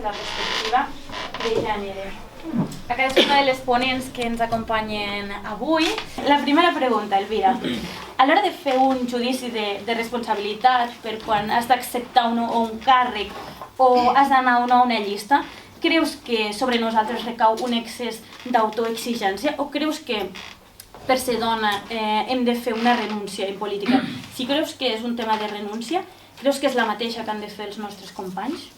de la perspectiva de gènere. A cadascuna de les ponents que ens acompanyen avui. La primera pregunta, Elvira. A l'hora de fer un judici de responsabilitat per quan has d'acceptar un càrrec o has d'anar a una llista, creus que sobre nosaltres recau un excés d'autoexigència o creus que per ser dona hem de fer una renúncia en política? Si creus que és un tema de renúncia, creus que és la mateixa que han de fer els nostres companys?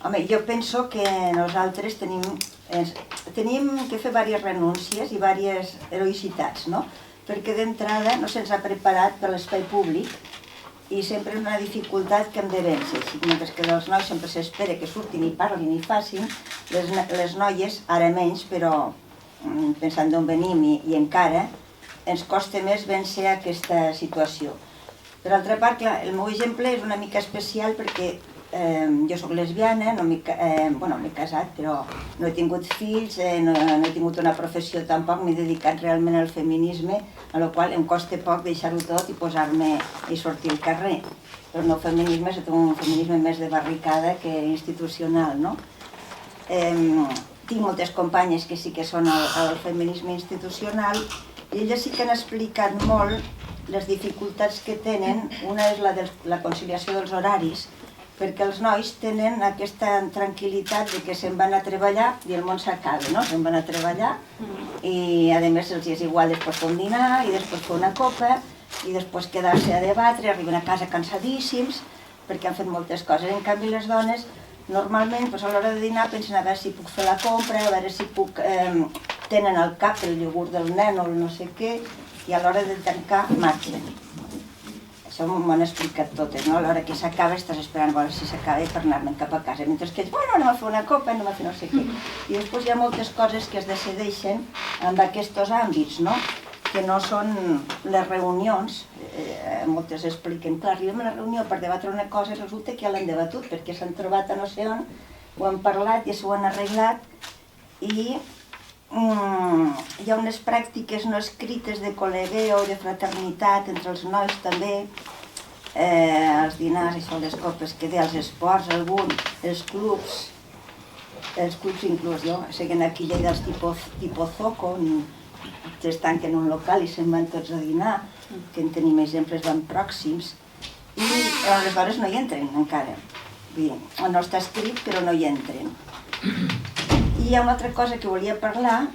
Home, jo penso que nosaltres tenim que fer diverses renúncies i diverses heroïcitats, no? Perquè d'entrada no se'ns ha preparat per l'espai públic i sempre és una dificultat que hem de vèncer. Mentre que dels nois sempre s'espera que surtin i parlin i facin, les noies, ara menys, però pensant d'on venim i encara, ens costa més vèncer aquesta situació. Per altra part, clar, el meu exemple és una mica especial perquè jo soc lesbiana, m'he casat, però no he tingut fills, no he tingut una professió tampoc, m'he dedicat realment al feminisme, a la qual em costa poc deixar-ho tot i posar-me i sortir al carrer. Però el meu feminisme és un feminisme més de barricada que institucional, no? Tinc moltes companyes que sí que són al feminisme institucional i elles sí que han explicat molt les dificultats que tenen. Una és la conciliació dels horaris, perquè els nois tenen aquesta tranquil·litat de que se'n van a treballar i el món s'acaba, no? Se'n van a treballar i a més els és igual després fer un dinar i després fer una copa i després quedar-se a debatre, arriben a casa cansadíssims perquè han fet moltes coses. En canvi les dones normalment a l'hora de dinar pensen a veure si puc fer la compra, a veure si puc... tenen al cap el iogurt del nen o el no sé què i a l'hora de tancar marxen. Això m'ho han explicat totes, no? A l'hora que s'acaba estàs esperant a veure si s'acaba per anar-me'n cap a casa. Mentre que ells, bueno, anem a fer una copa, anem a fer no sé què. I després hi ha moltes coses que es decideixen en aquests àmbits, no? Que no són les reunions. Moltes expliquen, clar, arribem a la reunió per debatre una cosa i resulta que ja l'han debatut perquè s'han trobat a no sé on, ho han parlat i s'ho han arreglat i hi ha unes pràctiques no escrites de col·legueo, de fraternitat entre els nois també, els dinars, això, les copes que deia, els esports, els clubs inclús jo, seguen aquí a Lleida els tipus Zoco, que es tanquen un local i se'n van tots a dinar, que en tenim exemples ben pròxims, i les dones no hi entren encara. No està escrit però no hi entren. I hi ha una altra cosa que volia parlar,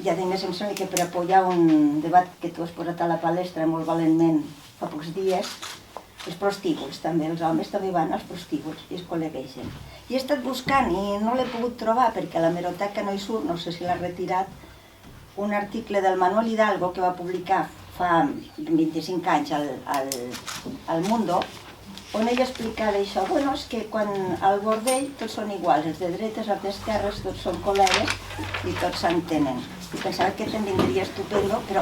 i a més em sembla que per apoyar un debat que tu has posat a la palestra molt valentment fa pocs dies, els prostíbuls també, els homes també van als prostíbuls i es col·leguegen. I he estat buscant i no l'he pogut trobar perquè a la hemeroteca no hi surt, no sé si l'ha retirat, un article del Manuel Hidalgo que va publicar fa 25 anys al Mundo, on ell explicava això, bueno, és que quan al bordell tots són iguals, els de dretes, els d'esquerres, tots són col·legues i tots s'entenen. I pensava que te'n vindria estupendo, però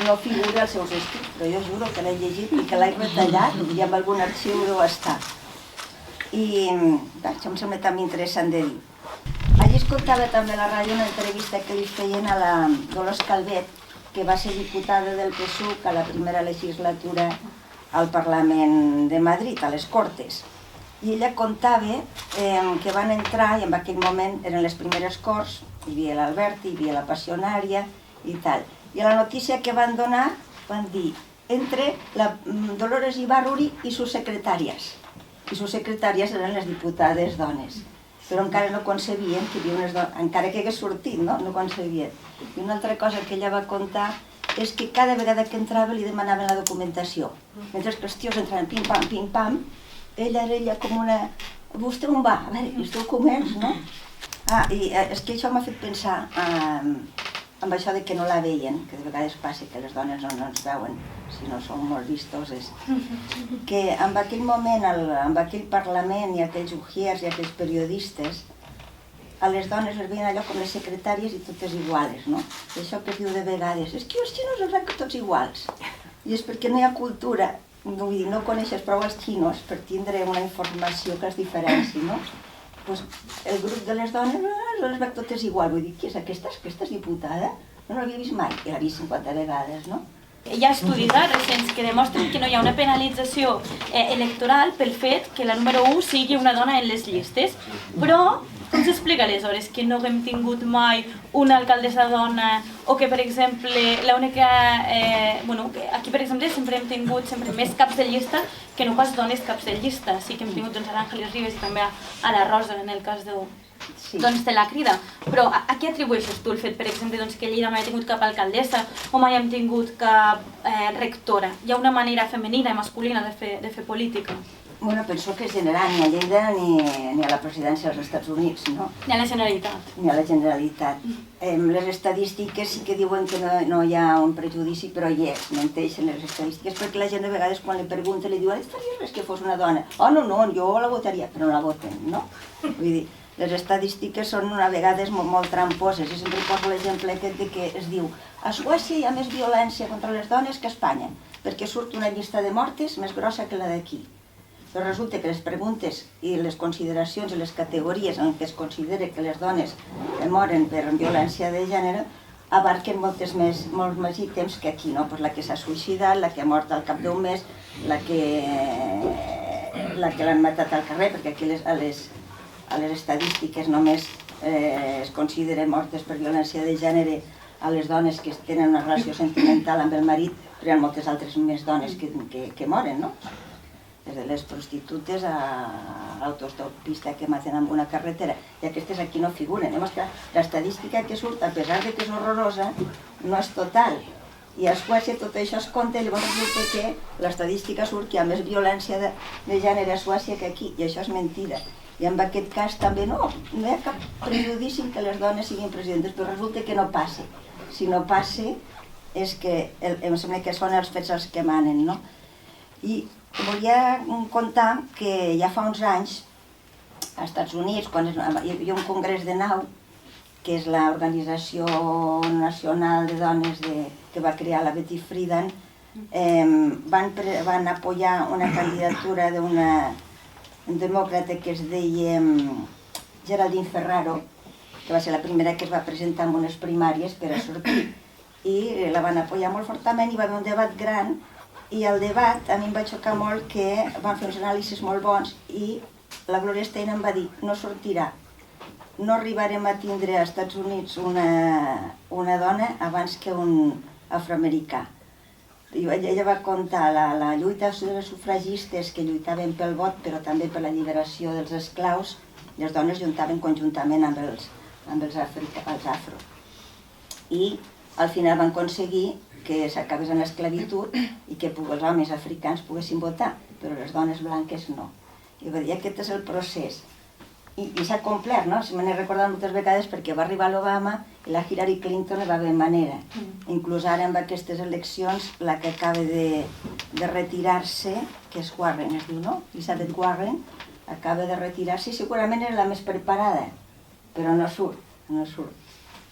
no figura als seus escrits, però jo juro que l'he llegit i que l'he retallat i en algun arxiu deu estar. I això em sembla també interessant de dir. Allí escoltava també a la ràdio una entrevista que li feien a la Dolors Calvet, que va ser diputada del PSUC a la primera legislatura al Parlament de Madrid, a les Cortes. I ella contava que van entrar, i en aquell moment eren les primeres Corts, hi havia l'Alberti, hi havia la Passionària i tal. I a la notícia que van donar van dir entre la Dolores Ibárruri i sus secretàries. I sus secretàries eren les diputades dones. Però encara no concebien que hi havia unes dones, encara que hagués sortit, no concebien. I una altra cosa que ella va contar és que cada vegada que entrava li demanaven la documentació. Mentre que els tios entraven pim-pam, ella era com una... Vostè on va? A veure, els documents, no? I és que això m'ha fet pensar amb això de que no la veien, que de vegades passa que les dones no ens veuen, si no són molt vistoses, que en aquell moment, en aquell Parlament i aquells ujiers i aquells periodistes, a les dones les veien allò com les secretàries i totes iguales, no? I això que es diu de vegades, és que els xinos els veuen tots iguals. I és perquè no hi ha cultura, vull dir, no coneixes prou els xinos per tindre una informació que els diferenci, no? Doncs el grup de les dones les veuen totes igual, vull dir, qui és aquesta? Aquesta és diputada? No l'havia vist mai, i l'ha vist 50 vegades, no? Hi ha estudis recents que demostren que no hi ha una penalització electoral pel fet que la número 1 sigui una dona en les llistes. Però com s'explica aleshores que no haguem tingut mai una alcaldessa dona o que, per exemple, l'única... Aquí, per exemple, sempre hem tingut més caps de llista que no pas dones caps de llista. Sí que hem tingut a l'Àngeles Ribes i també a la Rosa en el cas de la Crida. Però a què atribueixes tu el fet, per exemple, que a Lleida mai ha tingut cap alcaldessa o mai hem tingut cap rectora? Hi ha una manera femenina i masculina de fer política? Bueno, penso que és general, ni a Lleida ni a la presidència dels Estats Units, no? Ni a la Generalitat. Ni a la Generalitat. Les estadístiques sí que diuen que no hi ha un prejudici, però hi és, menteixen les estadístiques, perquè la gent de vegades quan li pregunta li diuen «Estaria res que fos una dona?» «Oh, no, jo la votaria», però no la voten, no? Vull dir, les estadístiques són a vegades molt tramposes. Jo sempre poso l'exemple aquest de que es diu a Suècia hi ha més violència contra les dones que a Espanya, perquè surt una llista de mortes més grossa que la d'aquí. Però resulta que les preguntes i les consideracions i les categories en què es considera que les dones moren per violència de gènere abarquen molts més ítems que aquí, no? La que s'ha suïcidat, la que ha mort al cap d'un mes, la que l'han matat al carrer, perquè aquí a les estadístiques només es consideren mortes per violència de gènere a les dones que tenen una relació sentimental amb el marit, però hi ha moltes altres més dones que moren, no? Des de les prostitutes a l'autostopista que maten amb una carretera, i aquestes aquí no figuren. L'estadística que surt, a pesar de que és horrorosa, no és total. I a Suècia tot això es compta i llavors resulta que l'estadística surt que hi ha més violència de gènere a Suècia que aquí, i això és mentida. I en aquest cas també no hi ha cap prejudici que les dones siguin presidentes, però resulta que no passa. Si no passa és que em sembla que són els fets els que manen, no? I volia contar que ja fa uns anys als Estats Units, quan hi havia un congrés de NOW, que és l'organització nacional de dones que va crear la Betty Friedan, van apoyar una candidatura d'una demòcrata que es deia Geraldine Ferraro, que va ser la primera que es va presentar en unes primàries per a sortir, i la van apoyar molt fortament, hi va haver un debat gran, i el debat a mi em va xocar molt que van fer uns anàlisis molt bons i la Gloria Steinem va dir no sortirà, no arribarem a tindre als Estats Units una dona abans que un afroamericà. Ella va contar la lluita de les sufragistes que lluitaven pel vot però també per l'alliberació dels esclaus, i les dones lluitaven conjuntament amb els afro. I al final van aconseguir que s'acabés amb l'esclavitud i que els homes africans poguessin votar, però les dones blanques no. I va dir, aquest és el procés. I s'ha complert, no? Se me n'he recordat moltes vegades perquè va arribar l'Obama i la Hillary Clinton va haver manera. Inclús ara amb aquestes eleccions, la que acaba de retirar-se, que és Warren, es diu, no? Elizabeth Warren, acaba de retirar-se i segurament era la més preparada, però no surt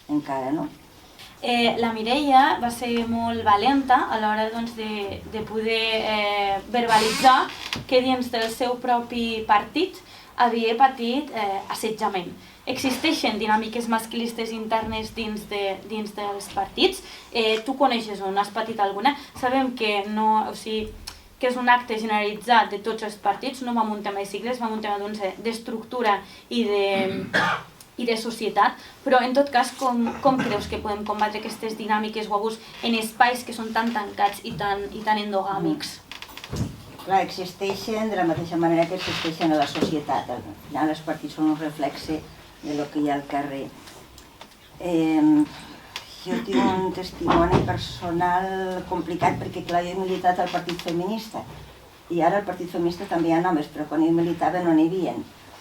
encara, no? La Mireia va ser molt valenta a l'hora de poder verbalitzar que dins del seu propi partit havia patit assetjament. Existeixen dinàmiques masclistes internes dins dels partits. Tu coneixes o n'has patit alguna? Sabem que és un acte generalitzat de tots els partits, no va amb un tema de sigles, va amb un tema d'estructura i de societat, però en tot cas com creus que podem combatre aquestes dinàmiques o abús en espais que són tan tancats i tan endogàmics? Clar, existeixen de la mateixa manera que existeixen a la societat. Al final els partits són un reflexe de lo que hi ha al carrer. Jo tinc un testimoni personal complicat perquè clar, jo he militat al Partit Feminista i ara al Partit Feminista també hi ha homes, però quan jo militava no n'hi havia.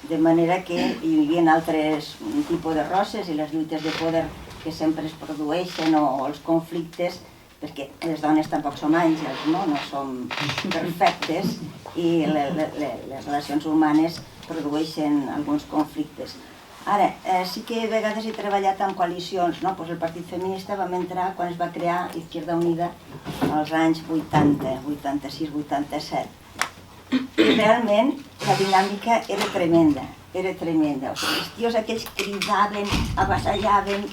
De manera que hi havia altres tipus de roses i les lluites de poder que sempre es produeixen o els conflictes, perquè les dones tampoc som àngels, no som perfectes i les relacions humanes produeixen alguns conflictes. Ara, sí que a vegades he treballat en coalicions, no? El Partit Feminista vam entrar quan es va crear Izquierda Unida als anys 80, 86, 87. I realment la dinàmica era tremenda. Els tios aquells cridaven, avassallaven,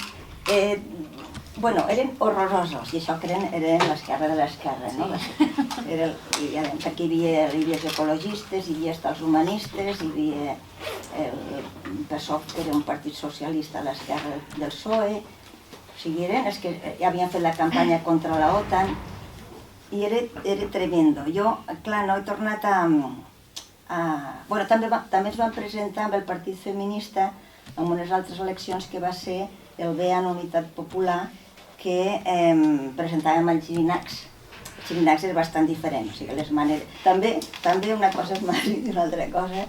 Bueno, eren horrorosos, i això que eren l'esquerra de l'esquerra, no? Aquí hi havia els ecologistes, hi havia els humanistes, hi havia el PSOE, que era un partit socialista a l'esquerra del PSOE, o sigui, els que ja havien fet la campanya contra la OTAN, i era tremendo. Jo, clar, no he tornat a... Bueno, també es van presentar amb el Partit Feminista en unes altres eleccions que va ser el BEAN Unitat Popular, que presentàvem el Xirinacs. El Xirinacs és bastant diferent, o sigui, les maneres... També una cosa és Madrid i una altra cosa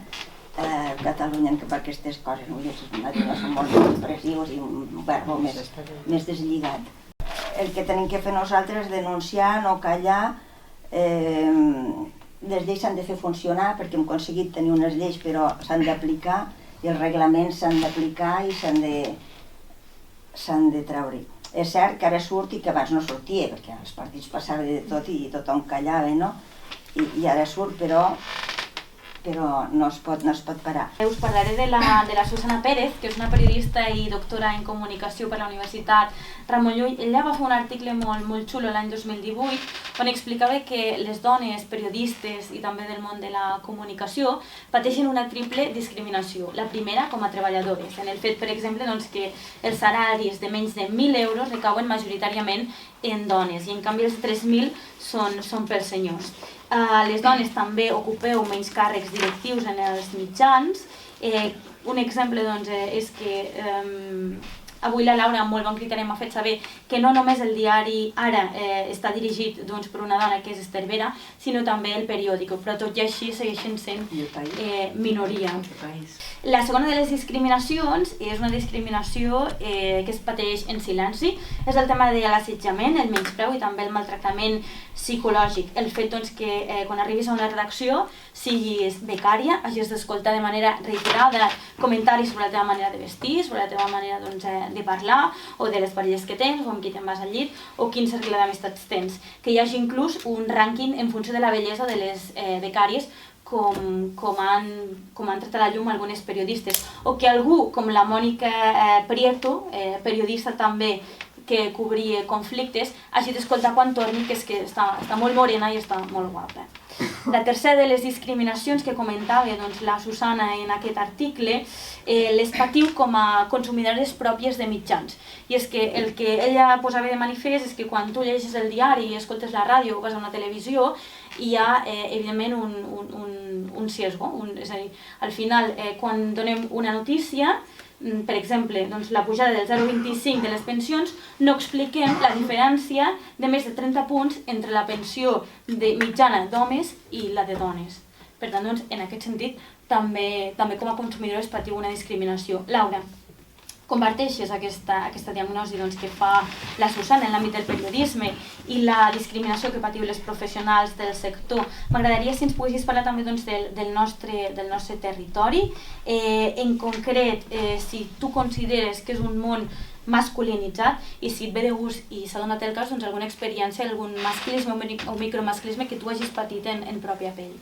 Catalunya per aquestes coses. Els madrilenyos són molt expressius i un verbo més deslligat. El que tenim que fer nosaltres és denunciar, no callar. Les lleis s'han de fer funcionar perquè hem aconseguit tenir unes lleis però s'han d'aplicar i els reglaments s'han d'aplicar i s'han de treure. És cert que ara surt i que abans no sortia, perquè els partits passaven de tot i tothom callava, no? I ara surt, però no es pot parar. Us parlaré de la Susana Pérez, que és una periodista i doctora en comunicació per la Universitat Ramon Llull. Ella va fer un article molt xulo l'any 2018 on explicava que les dones periodistes i també del món de la comunicació pateixen una triple discriminació. La primera, com a treballadores, en el fet, per exemple, que els salaris de menys de 1.000 euros recauen majoritàriament en dones i en canvi els 3.000 són per senyors. Les dones també ocupeu menys càrrecs directius en els mitjans. Un exemple és que avui la Laura, amb molt bon criteri, m'ha fet saber que no només el diari Ara està dirigit per una dona, que és Esther Vera, sinó també el periòdico, però tot i així segueixen sent minoria. La segona de les discriminacions és una discriminació que es pateix en silenci. És el tema de l'assetjament, el menyspreu i també el maltractament psicològic. El fet que quan arribis a una redacció siguis becària, hagis d'escoltar de manera reiterada comentaris sobre la teva manera de vestir, sobre la teva manera de parlar, o de les parelles que tens, o amb qui te'n vas al llit, o quin cercle d'amistats tens. Que hi hagi inclús un rànquing en funció de la bellesa de les becàries, com han tret a la llum algunes periodistes. O que algú, com la Mònica Prieto, periodista també, que cobria conflictes, hagi d'escoltar quan torni, que és que està molt morena i està molt guapa. La tercera de les discriminacions que comentava la Susana en aquest article les patiu com a consumidores pròpies de mitjans. I és que el que ella posava de manifest és que quan tu llegeixes el diari i escoltes la ràdio o vas a una televisió, hi ha evidentment un sesgo. És a dir, al final, quan donem una notícia, per exemple, la pujada del 0,25 de les pensions, no expliquem la diferència de més de 30 punts entre la pensió mitjana d'homes i la de dones. Per tant, en aquest sentit, també com a consumidors patiu una discriminació. Laura, comparteixes aquesta diagnosi que fa la Susana en l'àmbit del periodisme i la discriminació que patiu les professionals del sector. M'agradaria si ens poguessis parlar també del nostre territori. En concret, si tu consideres que és un món masculinitzat i si et ve de gust i s'ha donat el cas, alguna experiència, algun masclisme o micromasclisme que tu hagis patit en pròpia pell.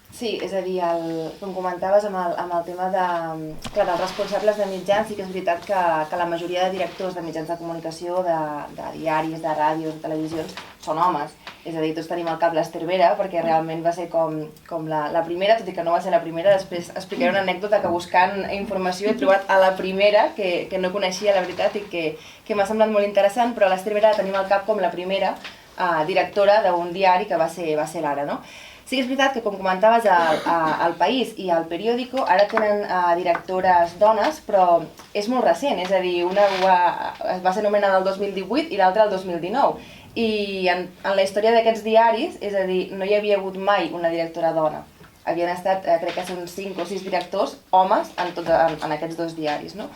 Sí, és a dir, com comentaves amb el tema dels responsables de mitjans, sí que és veritat que la majoria de directors de mitjans de comunicació, de diaris, de ràdios, de televisions, són homes. És a dir, tots tenim al cap l'Esther Vera, perquè realment va ser com la primera, tot i que no va ser la primera. Després explicaré una anècdota que buscant informació he trobat a la primera, que no coneixia la veritat i que m'ha semblat molt interessant, però l'Esther Vera la tenim al cap com la primera directora d'un diari que va ser l'Ara, no? Sí que és veritat que, com comentaves, al País i al Periódico ara tenen directores dones, però és molt recent, és a dir, una va ser nomenada el 2018 i l'altra el 2019. I en la història d'aquests diaris, és a dir, no hi havia hagut mai una directora dona. Havien estat, crec que són 5 o 6 directors homes en aquests dos diaris, no?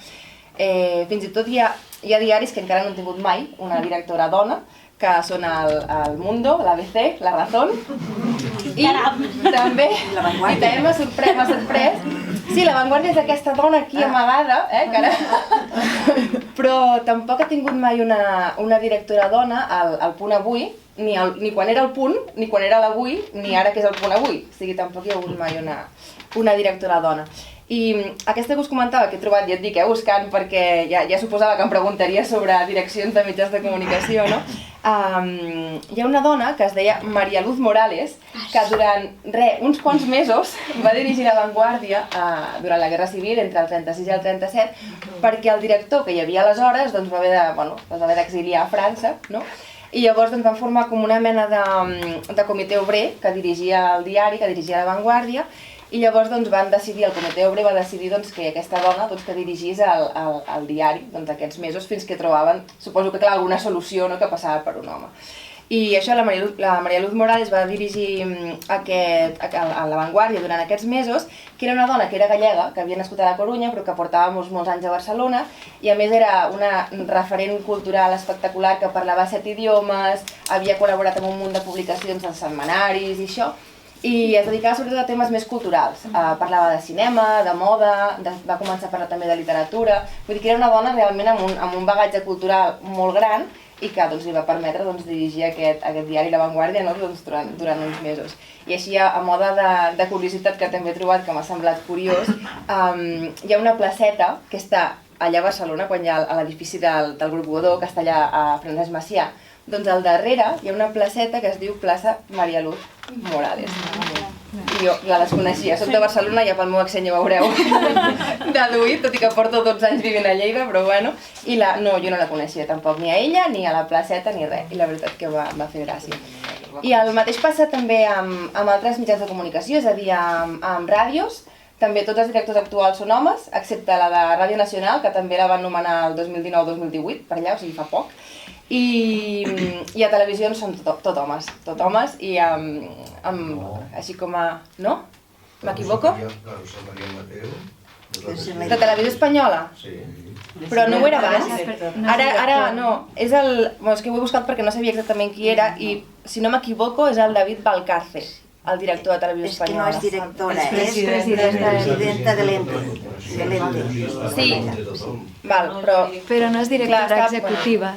Fins i tot hi ha diaris que encara no han tingut mai una directora dona, que són el Mundo, l'ABC, La Razón, i també m'ha sorprès. Sí, La Vanguardia és aquesta dona aquí amagada, però tampoc ha tingut mai una directora dona al Punt Avui, ni quan era el Punt, ni quan era l'Avui, ni ara que és el Punt Avui. O sigui, tampoc hi ha hagut mai una directora dona. I aquesta que us comentava, que he trobat, ja et dic, buscant, perquè ja suposava que em preguntaria sobre direccions de mitjans de comunicació, no? Hi ha una dona que es deia María Luz Morales, que durant uns quants mesos va dirigir La Vanguardia durant la Guerra Civil, entre el 36 i el 37, perquè el director que hi havia aleshores va haver d'exiliar a França, no? I llavors van formar com una mena de comitè obrer que dirigia el diari, que dirigia La Vanguardia, i llavors van decidir, el comitè obrer va decidir que aquesta dona que dirigís el diari aquests mesos fins que trobaven, suposo que clar, alguna solució que passava per un home. I això, la María Luz Morales va dirigir a La Vanguardia durant aquests mesos, que era una dona que era gallega, que havia nascut a la Corunya, però que portava molts anys a Barcelona, i a més era una referent cultural espectacular que parlava 7 idiomes, havia col·laborat amb un munt de publicacions de setmanaris i això, i es dedicava sobretot a temes més culturals. Parlava de cinema, de moda, va començar a parlar també de literatura, vull dir que era una dona realment amb un bagatge cultural molt gran i que li va permetre dirigir aquest diari La Vanguardia durant uns mesos. I així, a moda de curiositat que també he trobat, que m'ha semblat curiós, hi ha una placeta que està allà a Barcelona, quan hi ha l'edifici del Grup Godó, que està allà a Francesc Macià. Doncs al darrere hi ha una placeta que es diu plaça María Luz Morales. I jo la desconeixia, soc de Barcelona, ja pel meu accent ja ho veureu deduït, tot i que porto 12 anys vivint a Lleida, però bueno. I no, jo no la coneixia tampoc, ni a ella, ni a la placeta, ni res. I la veritat que va fer gràcia. I el mateix passa també amb altres mitjans de comunicació, és a dir, amb ràdios. També tots els directors actuals són homes, excepte la de Ràdio Nacional, que també la van nomenar el 2019-2018, per allà, o sigui, fa poc. I a televisió són tot homes, i així com a... No? M'equivoco? De televisió espanyola? Sí. Però no ho era abans? Ara no, és que ho he buscat perquè no sabia exactament qui era, i si no m'equivoco és el David Valcarce, el director de televisió espanyola. És que no és directora, és presidenta de l'ente. Sí, però no és directora executiva.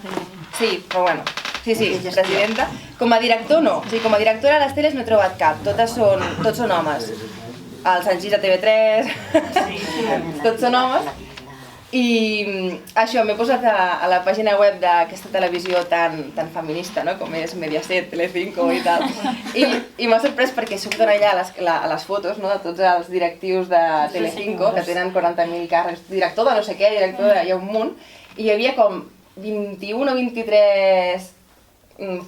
Sí, però bueno, sí, presidenta. Com a director no, o sigui, com a directora a les teles no he trobat cap, tots són homes. El Sanchís a TV3, tots són homes. I això, m'he posat a la pàgina web d'aquesta televisió tan feminista, com és Mediaset, Telecinco i tal. I m'ha sorprès perquè surten allà a les fotos de tots els directius de Telecinco, que tenen 40.000 càrrecs, director de no sé què, director de... hi ha un munt, i hi havia com 21 o 23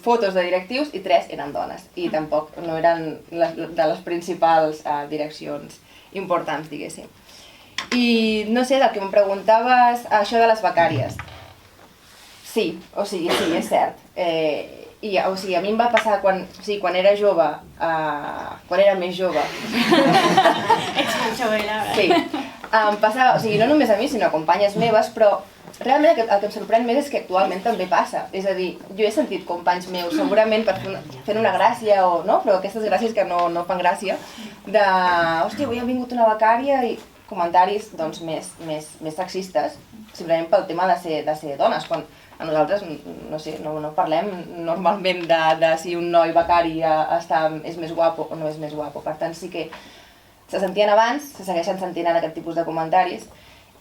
fotos de directius i 3 eren dones. I tampoc no eren de les principals direccions importants, diguéssim. I no sé, del que em preguntaves, això de les becàries. Sí, o sigui, sí, és cert. O sigui, a mi em va passar quan era jove, quan era més jove. Ets molt jove, la veritat. Sí, em passava, o sigui, no només a mi, sinó a companyes meves, però realment el que em sorprèn més és que actualment també passa. És a dir, jo he sentit companys meus, segurament fent una gràcia o no, però aquestes gràcies que no fan gràcia, de, hòstia, avui ha vingut una becària i comentaris doncs més sexistes, simplement pel tema de ser dones, quan a nosaltres, no sé, no parlem normalment de si un noi becari és més guapo o no és més guapo. Per tant, sí que se sentien abans, se segueixen sentint ara aquest tipus de comentaris.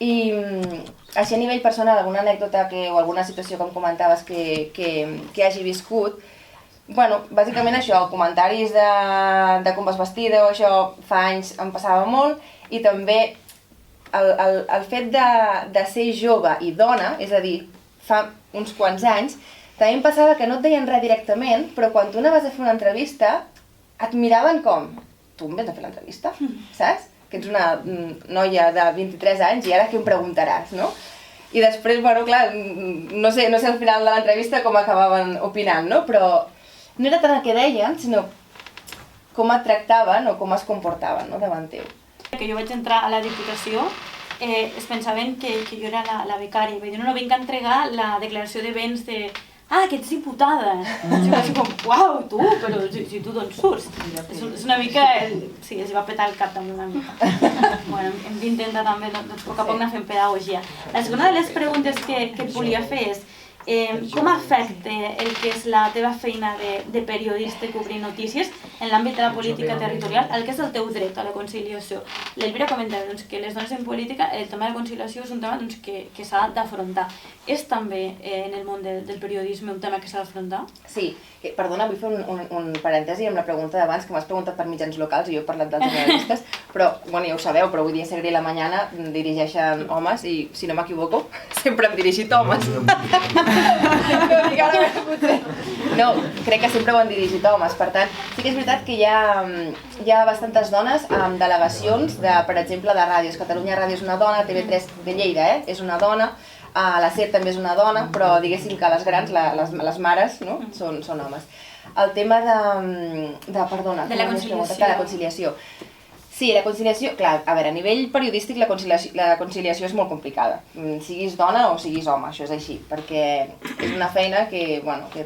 I així a nivell personal, alguna anècdota o alguna situació que em comentaves que hagi viscut, bueno, bàsicament això, comentaris de com vas vestida o això fa anys em passava molt, i també el fet de ser jove i dona, és a dir, fa uns quants anys, també em passava que no et deien res directament, però quan tu anaves a fer una entrevista et miraven com, tu em vens a fer l'entrevista, saps? Que ets una noia de 23 anys i ara què em preguntaràs, no? I després, bueno, clar, no sé al final de l'entrevista com acabaven opinant, no? Però no era tant el que deien, sinó com et tractaven o com es comportaven davant teu. Que jo vaig entrar a la Diputació, es pensaven que jo era la becària, perquè jo no vinc a entregar la declaració de béns de que ets diputada. Jo vaig com, uau, tu, però si tu d'on surts? És una mica, sí, es va petar el cap també una mica. Bueno, hem d'intentar també, doncs, a poc a poc anar fent pedagogia. La segona de les preguntes que et volia fer és, com afecta el que és la teva feina de periodista i cobrir notícies en l'àmbit de la política territorial, el que és el teu dret a la conciliació. L'Elvira comentava que les dones en política, el tema de la conciliació és un tema que s'ha d'afrontar. És també en el món del periodisme un tema que s'ha d'afrontar? Sí, perdona, vull fer un parèntesi amb la pregunta d'abans, que m'has preguntat per mitjans locals i jo he parlat d'altres analistes, però, bueno, ja ho sabeu, però avui dia Segre i La Mañana dirigeixen homes i, si no m'equivoco, sempre hem dirigit homes. No, crec que sempre ho han dirigit homes, per tant, sí que és veritat que hi ha bastantes dones amb delegacions, per exemple, de ràdios. Catalunya Ràdio és una dona, TV3 de Lleida és una dona, la SER també és una dona, però diguéssim que les grans, les mares, no? són homes. El tema de la conciliació. Sí, la conciliació, clar, a veure, a nivell periodístic la conciliació és molt complicada, siguis dona o siguis home, això és així, perquè és una feina que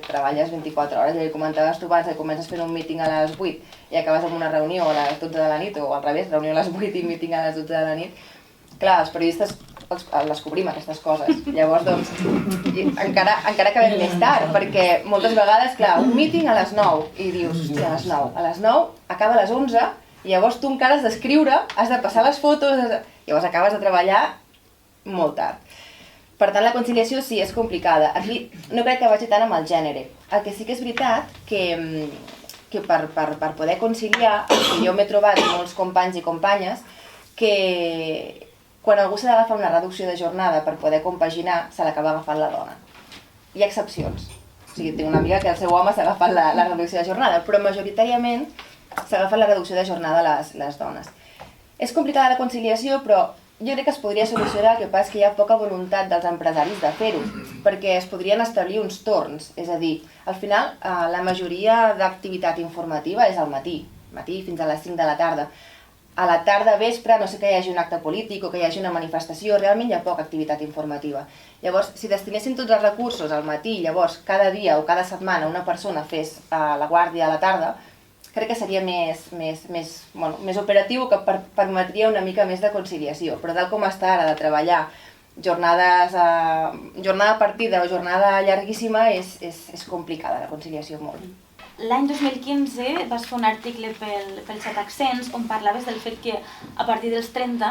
treballes 24 hores, ja ho comentaves tu abans, que comences fent un míting a les 8 i acabes amb una reunió a les 12 de la nit, o al revés, reunió a les 8 i míting a les 12 de la nit. Clar, els periodistes les cobrim, aquestes coses. Llavors, doncs, encara acabem més tard, perquè moltes vegades, clar, un míting a les 9, i dius, hòstia, a les 9, acaba a les 11, i llavors tu encara has d'escriure, has de passar les fotos, llavors acabes de treballar molt tard. Per tant, la conciliació sí, és complicada. Aquí no crec que vagi tant amb el gènere. El que sí que és veritat que per poder conciliar, jo m'he trobat molts companys i companyes que quan algú s'ha d'agafar una reducció de jornada per poder compaginar, se l'acaba agafant la dona. Hi ha excepcions. O sigui, tinc una amiga que el seu home s'ha agafat la reducció de jornada, però majoritàriament s'ha agafat la reducció de jornada les dones. És complicada la conciliació, però jo crec que es podria solucionar, el que passa és que hi ha poca voluntat dels empresaris de fer-ho, perquè es podrien establir uns torns, és a dir, al final la majoria d'activitat informativa és al matí fins a les 5 de la tarda. A la tarda, vespre, no sé que hi hagi un acte polític o que hi hagi una manifestació, realment hi ha poca activitat informativa. Llavors, si destinessin tots els recursos al matí, llavors cada dia o cada setmana una persona fes la guàrdia a la tarda, crec que seria més operatiu, que permetria una mica més de conciliació. Però tal com està ara de treballar jornada partida o jornada llarguíssima, és complicada la conciliació molt. L'any 2015 vas fer un article pel 7 Accents on parlaves del fet que a partir dels 30,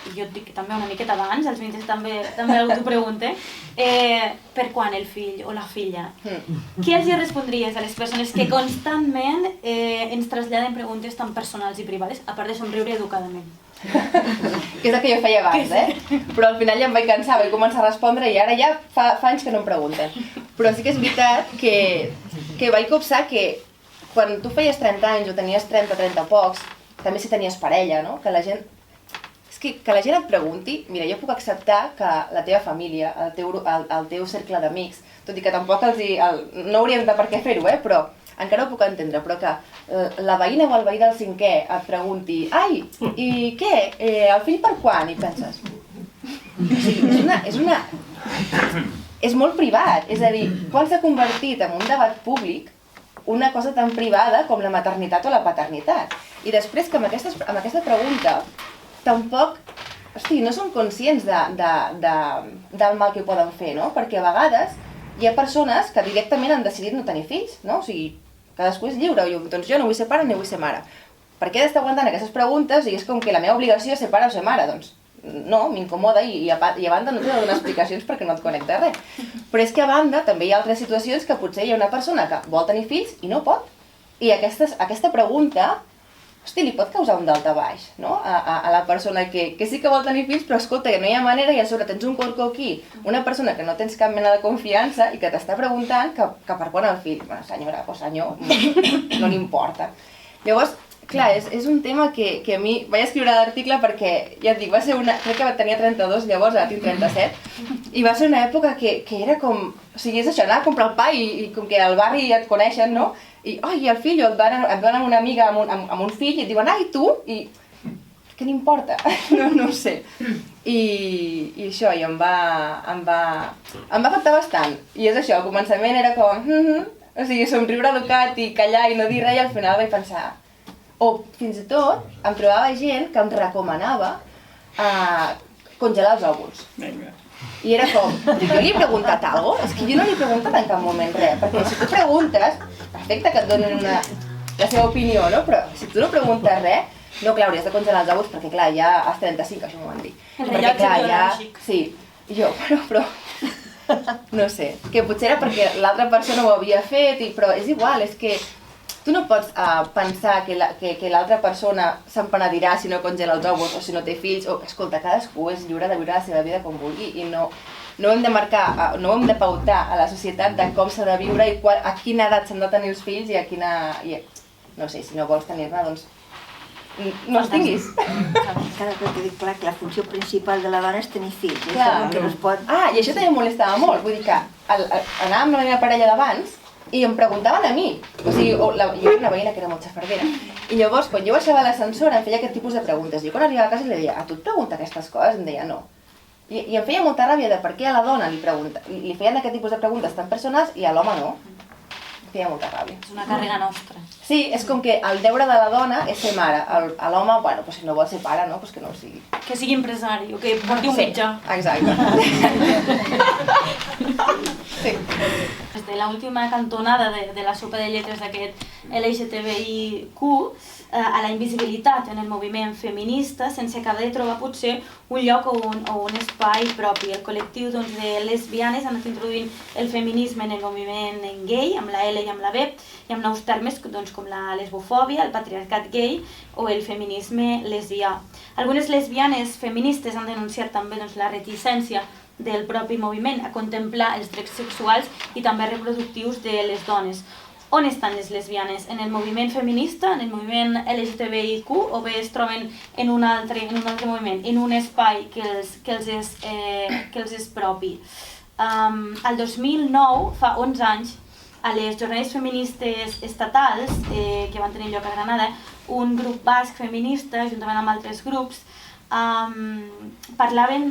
i jo et dic també una miqueta abans, als 20 també algú t'ho pregunta, per quan el fill o la filla? Què els respondries a les persones que constantment ens traslladen preguntes tan personals i privades, a part de somriure educadament? Que és el que jo feia abans, però al final ja em vaig cansar, vaig començar a respondre i ara ja fa anys que no em pregunten. Però sí que és veritat que vaig copsar que quan tu feies 30 anys o tenies 30 pocs, també si tenies parella, no? Que la gent et pregunti, mira, jo puc acceptar que la teva família, el teu cercle d'amics, tot i que tampoc no hauríem de per què fer-ho, però encara ho puc entendre, però que la veïna o el veí del 5è et pregunti ai, i què? El fill per quan? I penses... O sigui, és molt privat, és a dir, quan s'ha convertit en un debat públic una cosa tan privada com la maternitat o la paternitat. I després que amb aquesta pregunta tampoc, no són conscients del mal que poden fer, no? Perquè a vegades hi ha persones que directament han decidit no tenir fills, no? O sigui, cadascú és lliure, doncs jo no vull ser pare ni vull ser mare. Per què he d'estar aguantant aquestes preguntes i és com que la meva obligació és ser pare o ser mare? Doncs no, m'incomoda i a banda no t'he de donar explicacions perquè no et connecta res. Però és que a banda també hi ha altres situacions que potser hi ha una persona que vol tenir fills i no pot. I aquesta pregunta, li pot causar un daltabaix, no? A la persona que sí que vol tenir fills, però escolta, que no hi ha manera i a sobre tens un corcó aquí, una persona que no tens cap mena de confiança i que t'està preguntant que per quan el fill. Bueno, senyora o senyor, no li importa. Llavors, clar, és un tema que a mi vaig escriure l'article perquè, ja et dic, crec que tenia 32, llavors ara tinc 37, i va ser una època que era com, o sigui, és això, anar a comprar el pa i com que al barri ja et coneixen, no? I, el fill, et donen una amiga amb un fill i et diuen, ai, tu? I què n'importa? No ho sé. I això, i em va afectar bastant. I és això, al començament era com, o sigui, somriure educat i callar i no dir res, i al final vaig pensar... O fins i tot em trobava gent que em recomanava congelar els òvuls. I era com, jo li he preguntat alguna cosa? És que jo no li he preguntat en cap moment res, perquè si tu preguntes, perfecte que et donin la seva opinió, no? Però si tu no preguntes res, no, clar, hauries de congelar els ous perquè, clar, ja has 35, això m'ho van dir. El rellotge biològic. Sí, jo, però... No sé, que potser era perquè l'altra persona ho havia fet, però és igual, és que tu no pots pensar que l'altra persona s'empenedirà si no congela els ous o si no té fills, o, escolta, cadascú és lliure de viure la seva vida com vulgui i no hem de marcar, no hem de pautar a la societat de com s'ha de viure i a quina edat s'han de tenir els fills i a quina... No sé, si no vols tenir-ne, doncs no els tinguis. Clar, perquè dic, clar, que la funció principal de la dona és tenir fills. Clar. Que no es pot... Ah, i això també em molestava molt, vull dir que anàvem amb la meva parella d'abans i em preguntaven a mi, o sigui, jo era una veïna que era molt xafardera, i llavors quan jo baixava a l'ascensor em feia aquest tipus de preguntes, i quan arribava a casa li deia, a tu et pregunta aquestes coses? Em deia no. I em feia molta ràbia de per què a la dona li feien aquest tipus de preguntes tan personals i a l'home no. Em feia molta ràbia. És una càrrega nostra. Sí, és com que el deure de la dona és ser mare, a l'home, bueno, si no vol ser pare, no, que no ho sigui. Que sigui empresari o que porti un mitjà. Exacte. Sí. Des de l'última cantonada de la sopa de lletres d'aquest LGTBIQ a la invisibilitat en el moviment feminista sense acabar de trobar potser un lloc o un espai propi. El col·lectiu de lesbianes ha anat introduint el feminisme en el moviment gay, amb la L i amb la B, i amb nous termes com la lesbofòbia, el patriarcat gay o el feminisme lesbià. Algunes lesbianes feministes han denunciat també la reticència del propi moviment a contemplar els drets sexuals i també reproductius de les dones. On estan les lesbianes? En el moviment feminista, en el moviment LGTBIQ, o bé es troben en un altre moviment, en un espai que els és propi? El 2009, fa 11 anys, a les jornades feministes estatals que van tenir lloc a Granada, un grup basc feminista, juntament amb altres grups, parlaven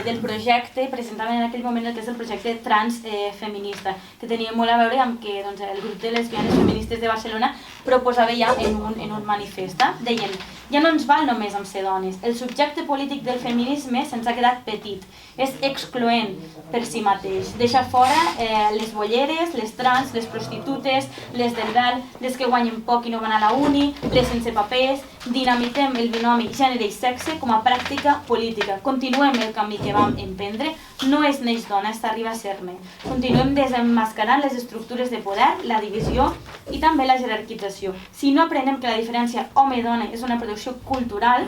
del projecte, presentaven en aquell moment el que és el projecte transfeminista, que tenia molt a veure amb que el grup de lesbianes feministes de Barcelona proposava ja en un manifest. Deien, ja no ens val només amb ser dones, el subjecte polític del feminisme se'ns ha quedat petit, és excloent per si mateix, deixa fora les bolleres, les trans, les prostitutes, les del vel, les que guanyen poc i no van a la uni, les sense papers, dinamitem el binomi gènere i sexe com a pràctica política. Continuem el camí que vam emprendre, no és neix dona, és arriba a ser-ne. Continuem desemmascarant les estructures de poder, la divisió i també la jerarquització. Si no aprenem que la diferència home-dona és una producció cultural,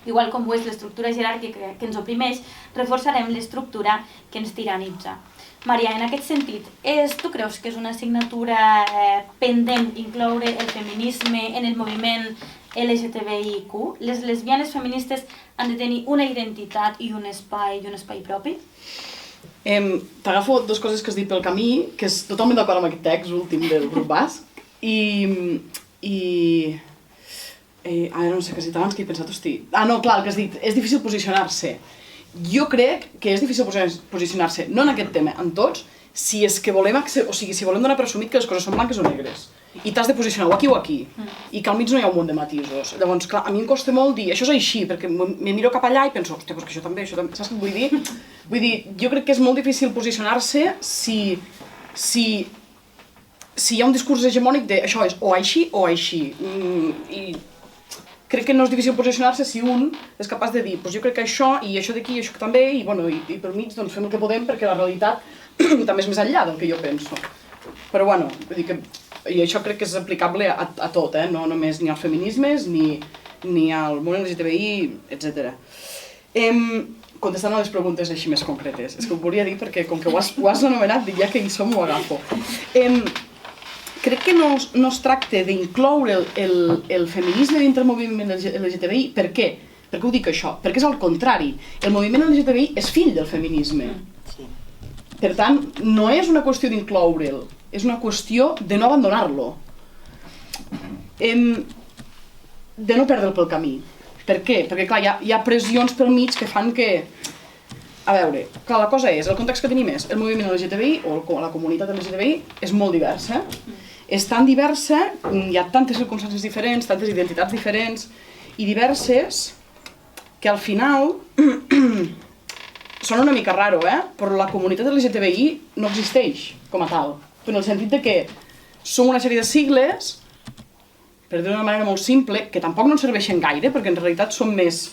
igual com ho és l'estructura jeràrquica que ens oprimeix, reforçarem l'estructura que ens tiranitza. Maria, en aquest sentit, tu creus que és una assignatura pendent incloure el feminisme en el moviment LGTBIQ? Les lesbianes feministes han de tenir una identitat i un espai propi? T'agafo dues coses que has dit pel camí, que és totalment d'acord amb aquest text últim del grup basc, ara no sé què has dit abans, que he pensat, hosti... No, clar, el que has dit, és difícil posicionar-se. Jo crec que és difícil posicionar-se, no en aquest tema, en tots, si és que volem, si volem donar per assumit que les coses són blanques o negres. I t'has de posicionar o aquí o aquí, i que al mig no hi ha un munt de matisos. Llavors, clar, a mi em costa molt dir, això és així, perquè me miro cap allà i penso, hòstia, però que això també, saps què vull dir? Vull dir, jo crec que és molt difícil posicionar-se si hi ha un discurs hegemònic de això és o així o així. I crec que no és difícil posicionar-se si un és capaç de dir, doncs jo crec que això i això d'aquí i això també, i per mig doncs fem el que podem perquè la realitat també és més enllà del que jo penso. Però bueno, vull dir que i això crec que és aplicable a tot, no només ni als feminismes ni al món LGTBI, etc. Contestant a les preguntes així més concretes, és que ho volia dir perquè com que ho has anomenat, dic ja que hi som ho agafo. Crec que no es tracta d'incloure el feminisme dintre del moviment LGTBI. Per què? Per què ho dic això? Perquè és al contrari. El moviment LGTBI és fill del feminisme. Per tant, no és una qüestió d'incloure'l, és una qüestió de no abandonar-lo. De no perdre'l pel camí. Per què? Perquè, clar, hi ha pressions pel mig que fan que... A veure, clar, la cosa és, el context que tenim és, el moviment LGTBI, o la comunitat LGTBI, és molt diversa. És tan diversa, hi ha tantes circumstàncies diferents, tantes identitats diferents i diverses, que al final... Sona una mica raro, però la comunitat LGTBI no existeix com a tal. En el sentit de que som una sèrie de sigles per dir-ho d'una manera molt simple, que tampoc no ens serveixen gaire, perquè en realitat són més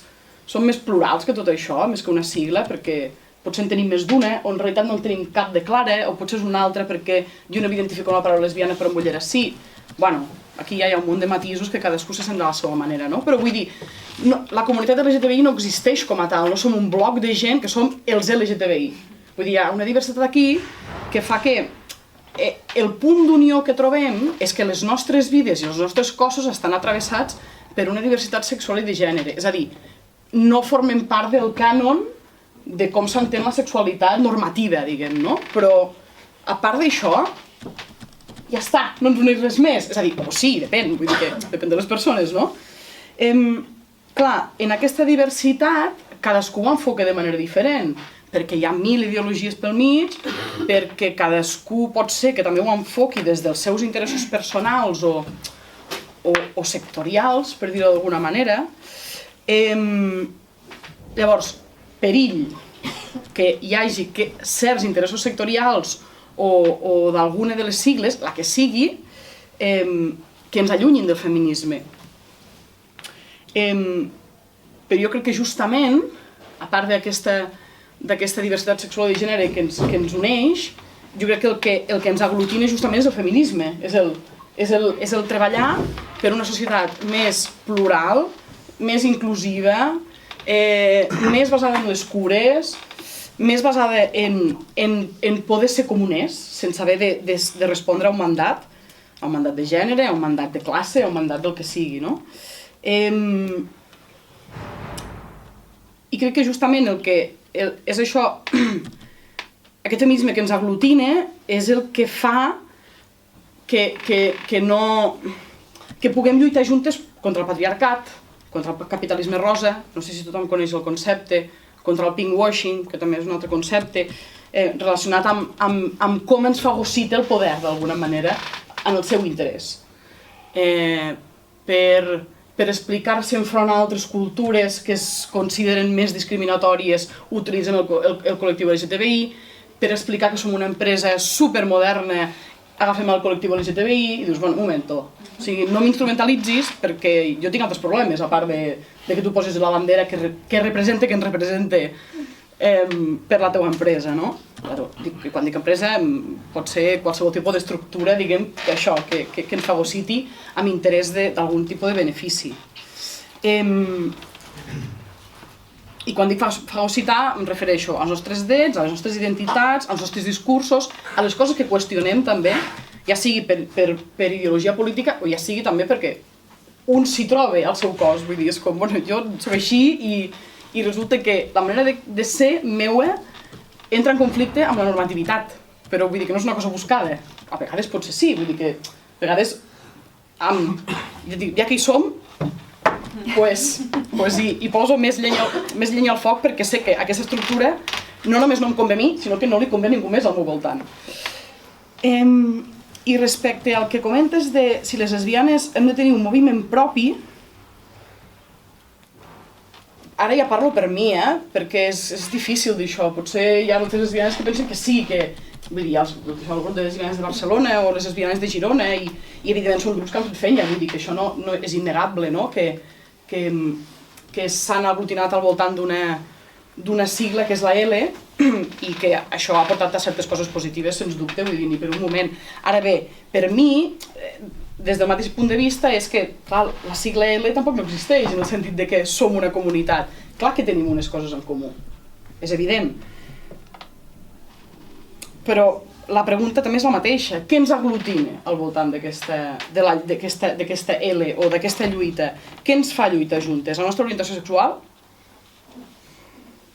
plurals que tot això, més que una sigla, perquè potser en tenim més d'una, o en realitat no en tenim cap de clara, o potser és una altra perquè jo no identifico la paraula lesbiana però en Bollera sí. Bueno, aquí ja hi ha un munt de matisos que cadascú se sent de la seva manera, no? Però vull dir, no, la comunitat LGTBI no existeix com a tal, no som un bloc de gent que som els LGTBI. Vull dir, hi ha una diversitat aquí que fa que el punt d'unió que trobem és que les nostres vides i els nostres cossos estan atravessats per una diversitat sexual i de gènere. És a dir, no formem part del cànon de com s'entén la sexualitat normativa, diguem, no? Però, a part d'això, ja està, no ens uneix res més. És a dir, o sí, depèn, vull dir que depèn de les persones, no? Clar, en aquesta diversitat, cadascú ho enfoca de manera diferent, perquè hi ha 1000 ideologies pel mig, perquè cadascú pot ser que també ho enfoqui des dels seus interessos personals o sectorials, per dir-ho d'alguna manera. Llavors, perill que hi hagi certs interessos sectorials o d'alguna de les sigles, la que sigui, que ens allunyin del feminisme. Però jo crec que justament, a part d'aquesta diversitat sexual i de gènere que ens uneix, jo crec que el que ens aglutina justament és el feminisme, és el treballar per una societat més plural, més inclusiva, més basada en les cures, més basada en poder ser com un és, sense haver de respondre a un mandat de gènere, a un mandat de classe, a un mandat del que sigui, no? I crec que justament el que és això, aquest feminisme que ens aglutina és el que fa que puguem lluitar juntes contra el patriarcat, contra el capitalisme rosa, no sé si tothom coneix el concepte, contra el pinkwashing, que també és un altre concepte, relacionat amb com ens fagocita el poder, d'alguna manera, en el seu interès. Per explicar-se enfront a altres cultures que es consideren més discriminatòries, utilitzen el col·lectiu LGTBI, per explicar que som una empresa supermoderna, agafem el col·lectiu LGTBI i dius, bueno, un moment, o sigui, no m'instrumentalitzis perquè jo tinc altres problemes, a part de que tu poses la bandera que ens representa per la teua empresa, no? Claro, quan dic empresa pot ser qualsevol tipus d'estructura, diguem, que això, que ens fagociti amb interès d'algun tipus de benefici. I quan dic fagocitar em refereixo als nostres drets, a les nostres identitats, als nostres discursos, a les coses que qüestionem també, ja sigui per ideologia política o ja sigui també perquè un s'hi troba al seu cos, vull dir, és com, bueno, jo soc així i resulta que la manera de ser meua entra en conflicte amb la normativitat, però vull dir que no és una cosa buscada, a vegades potser sí, vull dir que a vegades, ja que hi som, hi poso més llenya al foc perquè sé que aquesta estructura no només no em convé a mi, sinó que no li convé a ningú més al meu voltant. I respecte al que comentes de si les lesbianes hem de tenir un moviment propi, ara ja parlo per mi, perquè és difícil dir això. Potser hi ha moltes lesbianes que pensen que sí, que vull dir, hi ha el grup de lesbianes de Barcelona o les lesbianes de Girona i evidentment són grups que han fet feina, vull dir que això no és innegable, no? Que s'han aglutinat al voltant d'una sigla que és la L i que això ha portat a certes coses positives, sens dubte, vull dir, ni per un moment. Ara bé, per mi, des del mateix punt de vista, és que clar, la sigla L tampoc no existeix en el sentit de que som una comunitat. Clar que tenim unes coses en comú, és evident. Però la pregunta també és la mateixa. Què ens aglutina al voltant d'aquesta L o d'aquesta lluita? Què ens fa lluitar juntes? La nostra orientació sexual?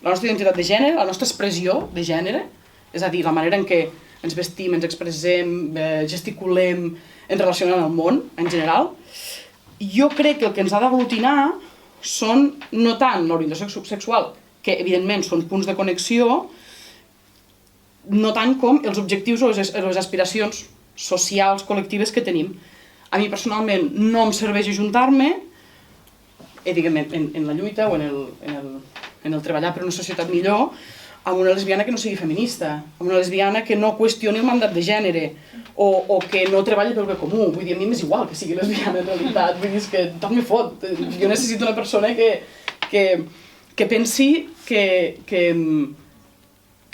La nostra identitat de gènere? La nostra expressió de gènere? És a dir, la manera en què ens vestim, ens expressem, gesticulem, ens relacionem amb el món, en general. Jo crec que el que ens ha d'aglutinar són no tant l'orientació sexual, que evidentment són punts de connexió, no tant com els objectius o les aspiracions socials, col·lectives que tenim. A mi personalment no em serveix ajuntar-me, diguem, en la lluita o en el treballar per una societat millor, amb una lesbiana que no sigui feminista, amb una lesbiana que no qüestioni el mandat de gènere, o que no treballi pel bé comú. Vull dir, a mi m'és igual que sigui lesbiana en realitat, vull dir, és que tot me fot. Jo necessito una persona que pensi que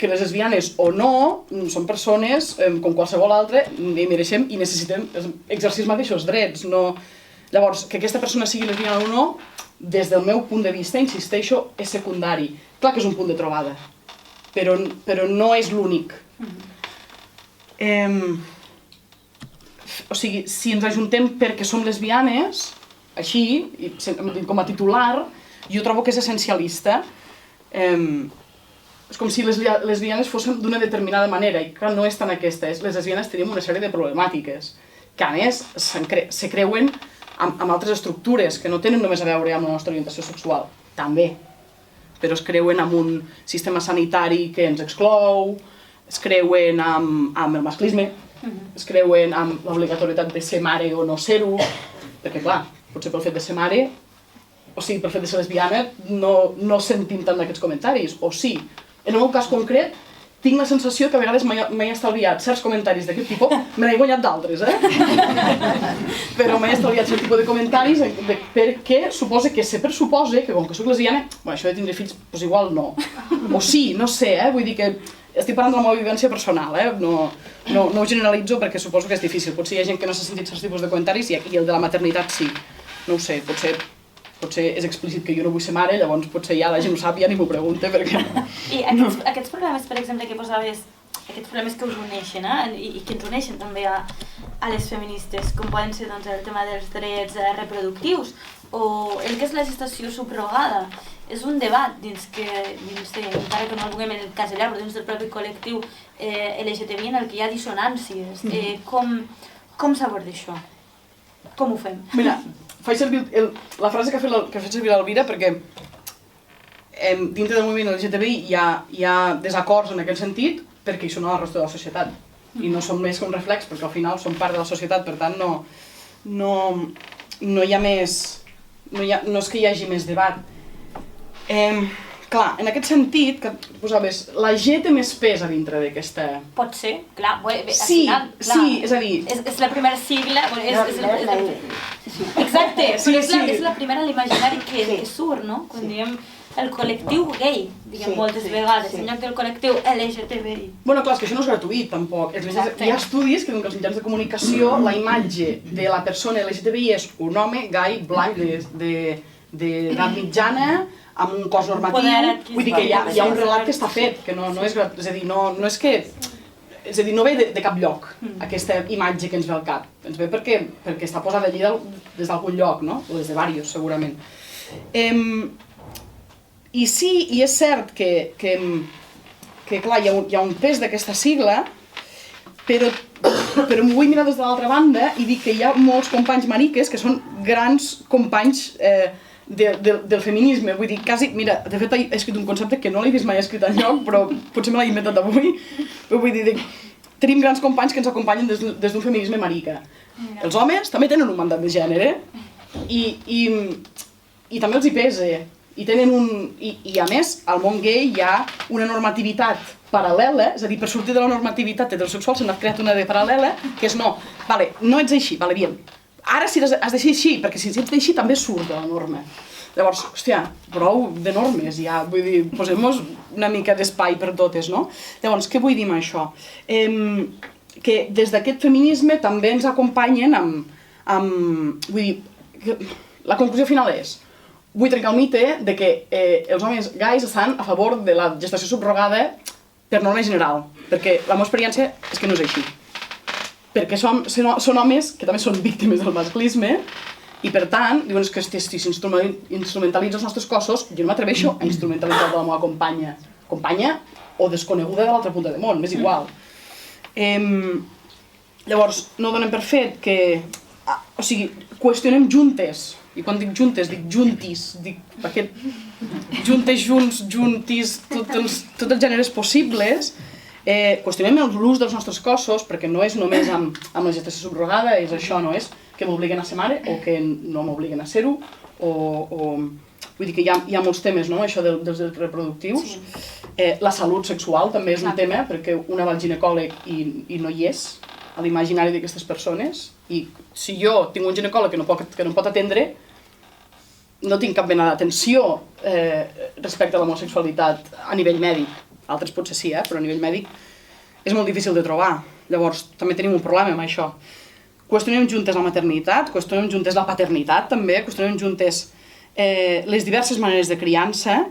les lesbianes o no són persones com qualsevol altra i mereixem i necessitem exercir els mateixos drets. No... Llavors, que aquesta persona sigui lesbiana o no, des del meu punt de vista, insisteixo, és secundari. Clar que és un punt de trobada, però no és l'únic. O sigui, si ens ajuntem perquè som lesbianes, així, com a titular, jo trobo que és essencialista. És com si les lesbianes fossin d'una determinada manera, i clar, no és tan aquesta. Les lesbianes tenim una sèrie de problemàtiques, que a més se creuen amb altres estructures, que no tenen només a veure amb la nostra orientació sexual, també. Però es creuen amb un sistema sanitari que ens exclou, es creuen amb el masclisme, es creuen amb l'obligatorietat de ser mare o no ser-ho, perquè clar, potser pel fet de ser mare, o sigui, pel fet de ser lesbiana, no sentim tant d'aquests comentaris, o sí. En el meu cas concret, tinc la sensació que a vegades m'he estalviat certs comentaris d'aquest tipus, me n'he guanyat d'altres, però m'he estalviat cert tipus de comentaris perquè que se pressuposa que com que soc lesbiana, això de tindre fills, doncs igual no. O sí, no sé, vull dir que estic parlant de la meva vivència personal, no ho generalitzo perquè suposo que és difícil. Potser hi ha gent que no s'ha sentit certs tipus de comentaris i el de la maternitat sí. No ho sé, potser és explícit que jo no vull ser mare, llavors potser ja la gent ho sap i ja ni m'ho pregunta perquè... I aquests problemes, per exemple, que posaves, aquests problemes que us uneixen, i que ens uneixen també a les feministes, com poden ser el tema dels drets reproductius o el que és la gestació subrogada, és un debat encara que no el vulguem encasellar, però dins del propi col·lectiu LGTBI en el que hi ha dissonàncies. Com s'aborda això? Com ho fem? Mira, faig servir la frase que ha fet servir l'Elvira perquè dintre del moviment LGTBI hi ha desacords en aquest sentit perquè hi són a la resta de la societat i no són més que un reflex perquè al final són part de la societat, per tant no hi ha més, no és que hi hagi més debat. Clar, en aquest sentit, que posaves, la G té més pes a dintre d'aquesta... Pot ser, clar, al sí, final, clar. Sí, és a dir... És la primera sigla... Exacte, però és la primera a l'imaginari que surt, no? Quan diem el col·lectiu gay, diguem moltes vegades, en lloc del col·lectiu LGTBI. Bueno, clar, és que això no és gratuït, tampoc. Hi ha estudis que diuen que els mitjans de comunicació, la imatge de la persona LGTBI és un home gai, blanc, d'edat mitjana, amb un cos normatiu, vull dir que hi ha un relat que està fet, que no és gratuït, és a dir, no és que... És a dir, no ve de cap lloc, aquesta imatge que ens ve al cap. Ens ve perquè està posada allí des d'algun lloc, no? O des de diversos, segurament. I sí, i és cert que clar, hi ha un pes d'aquesta sigla, però m'ho vull mirar des de l'altra banda i dir que hi ha molts companys mariques que són grans companys del feminisme, vull dir, quasi, mira, de fet he escrit un concepte que no l'he vist mai escrit enlloc, però potser me l'he inventat avui, però vull dir, tenim grans companys que ens acompanyen des d'un feminisme marica. Els homes també tenen un mandat de gènere i també els hi pesa, i a més, al món gay hi ha una normativitat paral·lela, és a dir, per sortir de la normativitat heterosexual s'ha creat una de paral·lela, que és no ets així, vale, bien. Ara sí has de ser així, perquè si ets així també surt de la norma. Llavors, hòstia, prou de normes ja, vull dir, posem-nos una mica d'espai per totes, no? Llavors, què vull dir amb això? Que des d'aquest feminisme també ens acompanyen vull dir, la conclusió final és, vull trencar el mite de que els homes gais estan a favor de la gestació subrogada per norma general, perquè la meva experiència és que no és així. Perquè són homes que també són víctimes del masclisme i per tant, diuen que si s'instrumentalitza els nostres cossos, jo no m'atreveixo a instrumentalitzar la meva companya o desconeguda de l'altra punta del món, m'és igual. Llavors, no donem per fet que... O sigui, qüestionem juntes, i quan dic juntes, dic juntis, dic juntes, junts, juntis, tots els gèneres possibles. Qüestionem l'ús dels nostres cossos, perquè no és només amb la gestació subrogada, és això, no és que m'obliguen a ser mare o que no m'obliguen a ser-ho, vull dir que hi ha molts temes, no?, això dels drets reproductius. La salut sexual també és un tema, perquè una va al ginecòleg i no hi és a l'imaginari d'aquestes persones, i si jo tinc un ginecòleg que no pot atendre, no tinc cap mena d'atenció respecte a l'homosexualitat a nivell mèdic. Altres potser sí, però a nivell mèdic és molt difícil de trobar. Llavors, també tenim un problema amb això. Qüestionem juntes la maternitat, qüestionem juntes la paternitat també, qüestionem juntes les diverses maneres de criança,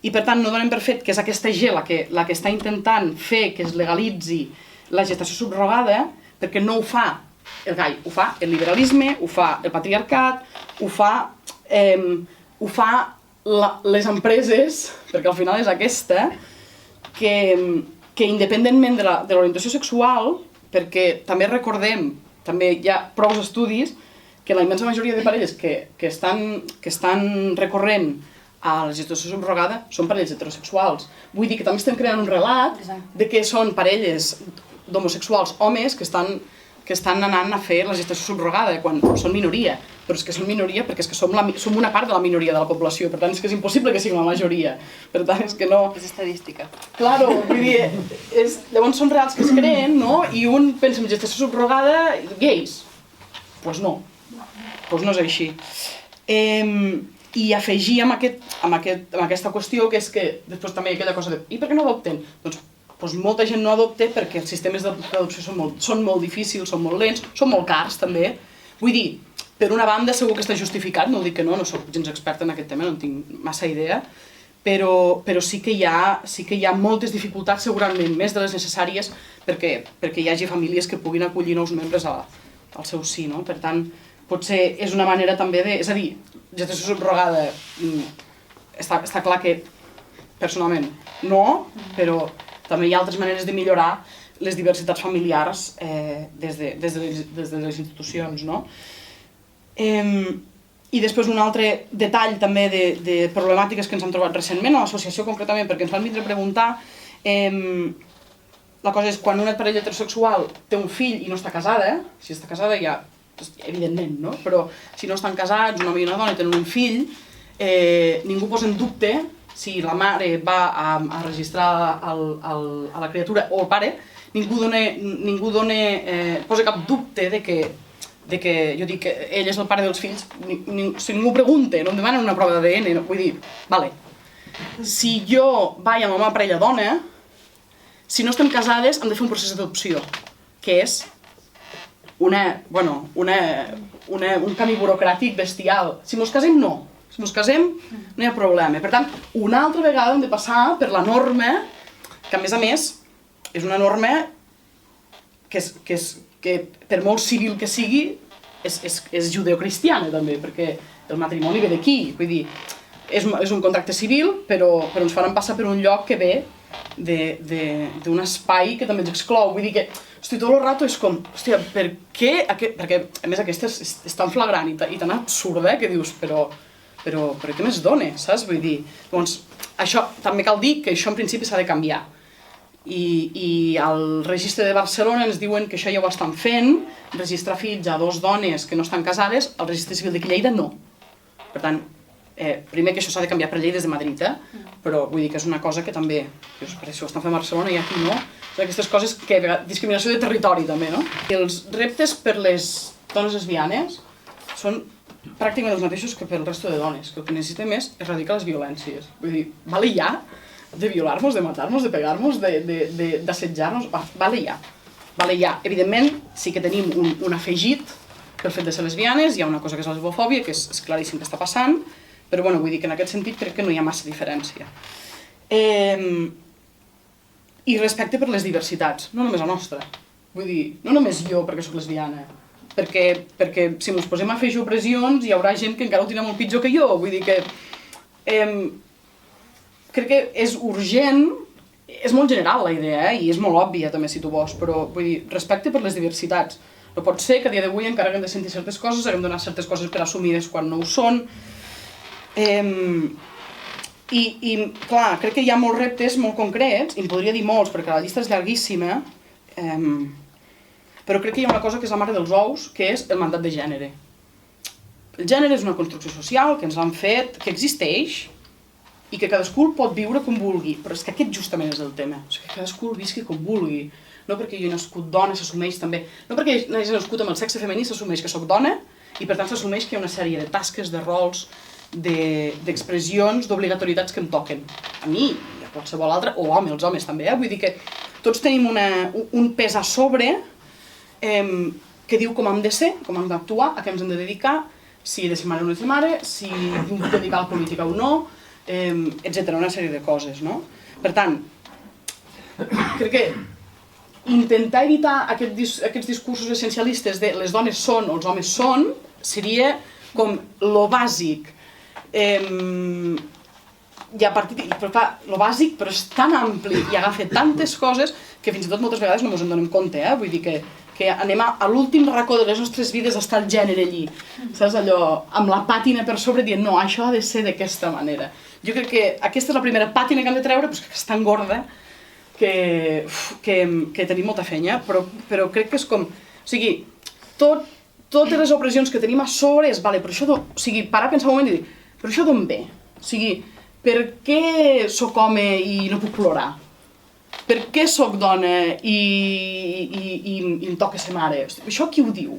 i per tant no donem per fet que és aquesta gent la que està intentant fer que es legalitzi la gestació subrogada, perquè no ho fa el gai, ho fa el liberalisme, ho fa el patriarcat, ho fa les empreses, perquè al final és aquesta, que independentment de l'orientació sexual, perquè també recordem, també hi ha prou estudis, que la immensa majoria de parelles que estan recorrent a la gestació subrogada són parelles heterosexuals. Vull dir que també estem creant un relat de que són parelles d'homosexuals homes que estan anant a fer la gestació subrogada quan són minoria. Però és que són minoria perquè és que som una part de la minoria de la població, per tant és que és impossible que siguin la majoria. Per tant és que no... És estadística. Claro, vull dir, llavors són reals que es creen, no? I un pensa en gestació subrogada, gais. Doncs no. Doncs no és així. I afegir amb aquesta qüestió, que és que després també hi ha aquella cosa de i per què no adopten? Doncs molta gent no adopta perquè els sistemes d'adopció són molt difícils, són molt lents, són molt cars també. Vull dir, per una banda segur que està justificat, no dic que no soc gens experta en aquest tema, no en tinc massa idea, però sí que hi ha moltes dificultats, segurament més de les necessàries, perquè hi hagi famílies que puguin acollir nous membres al seu si, no? Per tant, potser és una manera també de... És a dir, gestació subrogada, està clar que personalment no, però també hi ha altres maneres de millorar les diversitats familiars des de les institucions, no? I després un altre detall també de problemàtiques que ens hem trobat recentment a l'associació concretament, perquè ens van vindre a preguntar, la cosa és quan una parella heterosexual té un fill i no està casada, si està casada ja evidentment, no? Però si no estan casats, un home i una dona, i tenen un fill, ningú posa en dubte si la mare va a registrar a la criatura o el pare, ningú posa cap dubte de que jo dic que ell és el pare dels fills, si ningú pregunta, no em demanen una prova d'ADN, no? Vull dir, vale, si jo vaig amb una parella dona, si no estem casades hem de fer un procés d'adopció, que és un camí burocràtic bestial. Si mos casem, no. Si mos casem, no hi ha problema. Per tant, una altra vegada hem de passar per la norma, que a més, és una norma que per molt civil que sigui, és judeocristiana també, perquè el matrimoni ve d'aquí. Vull dir, és un contracte civil, però ens faran passar per un lloc que ve d'un espai que també ens exclou. Vull dir que, tot el rato és com, per què? Perquè, a més, aquesta és tan flagrant i tan absurda que dius, però què més dona, saps? Vull dir, doncs, això també cal dir que això en principi s'ha de canviar. I al registre de Barcelona ens diuen que això ja ho estan fent, registrar fills a 2 dones que no estan casades, al registre civil de Lleida no. Per tant, primer que això s'ha de canviar per llei des de Madrid, però vull dir que és una cosa que també, per això ho estan fent a Barcelona i aquí no, aquestes coses que discriminació de territori també, no? Els reptes per les dones lesbianes són pràcticament els mateixos que pel resto de dones, que el que necessitem és erradicar les violències. Vull dir, vale ja de violar-nos, de matar-nos, de pegar-nos, d'assetjar-nos, vale ja. Evidentment, sí que tenim un afegit pel fet de ser lesbianes, hi ha una cosa que és la lesbofòbia, que és claríssim que està passant, però bueno, vull dir que en aquest sentit crec que no hi ha massa diferència. I respecte per les diversitats, no només la nostra. Vull dir, no només jo perquè sóc lesbiana, perquè si ens posem a fer opressions hi haurà gent que encara ho tindrà molt pitjor que jo. Vull dir que crec que és urgent, és molt general la idea, i és molt òbvia també si tu vols, però vull dir, respecte per les diversitats. No pot ser que a dia d'avui encara haguem de sentir certes coses, haguem de donar certes coses per assumides quan no ho són. I clar, crec que hi ha molts reptes molt concrets, i en podria dir molts perquè la llista és llarguíssima, però crec que hi ha una cosa que és la mare dels ous, que és el mandat de gènere. El gènere és una construcció social que ens l'han fet, que existeix, i que cadascú el pot viure com vulgui, però és que aquest justament és el tema, o sigui, que cadascú el visqui com vulgui, no perquè jo he nascut dona s'assumeix també, no perquè hagi nascut amb el sexe femení s'assumeix que sóc dona i per tant s'assumeix que hi ha una sèrie de tasques, de rols, d'expressions, d'obligatorietats que em toquen, a mi i a qualsevol altre, o home, els homes també, vull dir que tots tenim un pes a sobre que diu com hem de ser, com hem d'actuar, a què ens hem de dedicar, si he de ser mare o no he de ser mare, si em puc dedicar a la política o no, etc. Una sèrie de coses, no? Per tant, crec que intentar evitar aquests discursos essencialistes de les dones són o els homes són seria com lo bàsic. I a partir però clar, lo bàsic però és tan ampli i agafa tantes coses que fins i tot moltes vegades no ens en donem compte, vull dir que anem a l'últim racó de les nostres vides a estar el gènere allí, saps allò, amb la pàtina per sobre dient no, això ha de ser d'aquesta manera. Jo crec que aquesta és la primera pàtina que hem de treure, però que és tan gorda que tenim molta feina, però crec que és com, o sigui, totes les opressions que tenim a sobre és, vale, però això, o sigui, parar a pensar un moment i dir, però això d'on ve? O sigui, per què sóc home i no puc plorar? Per què sóc dona i em toca ser mare? Això qui ho diu?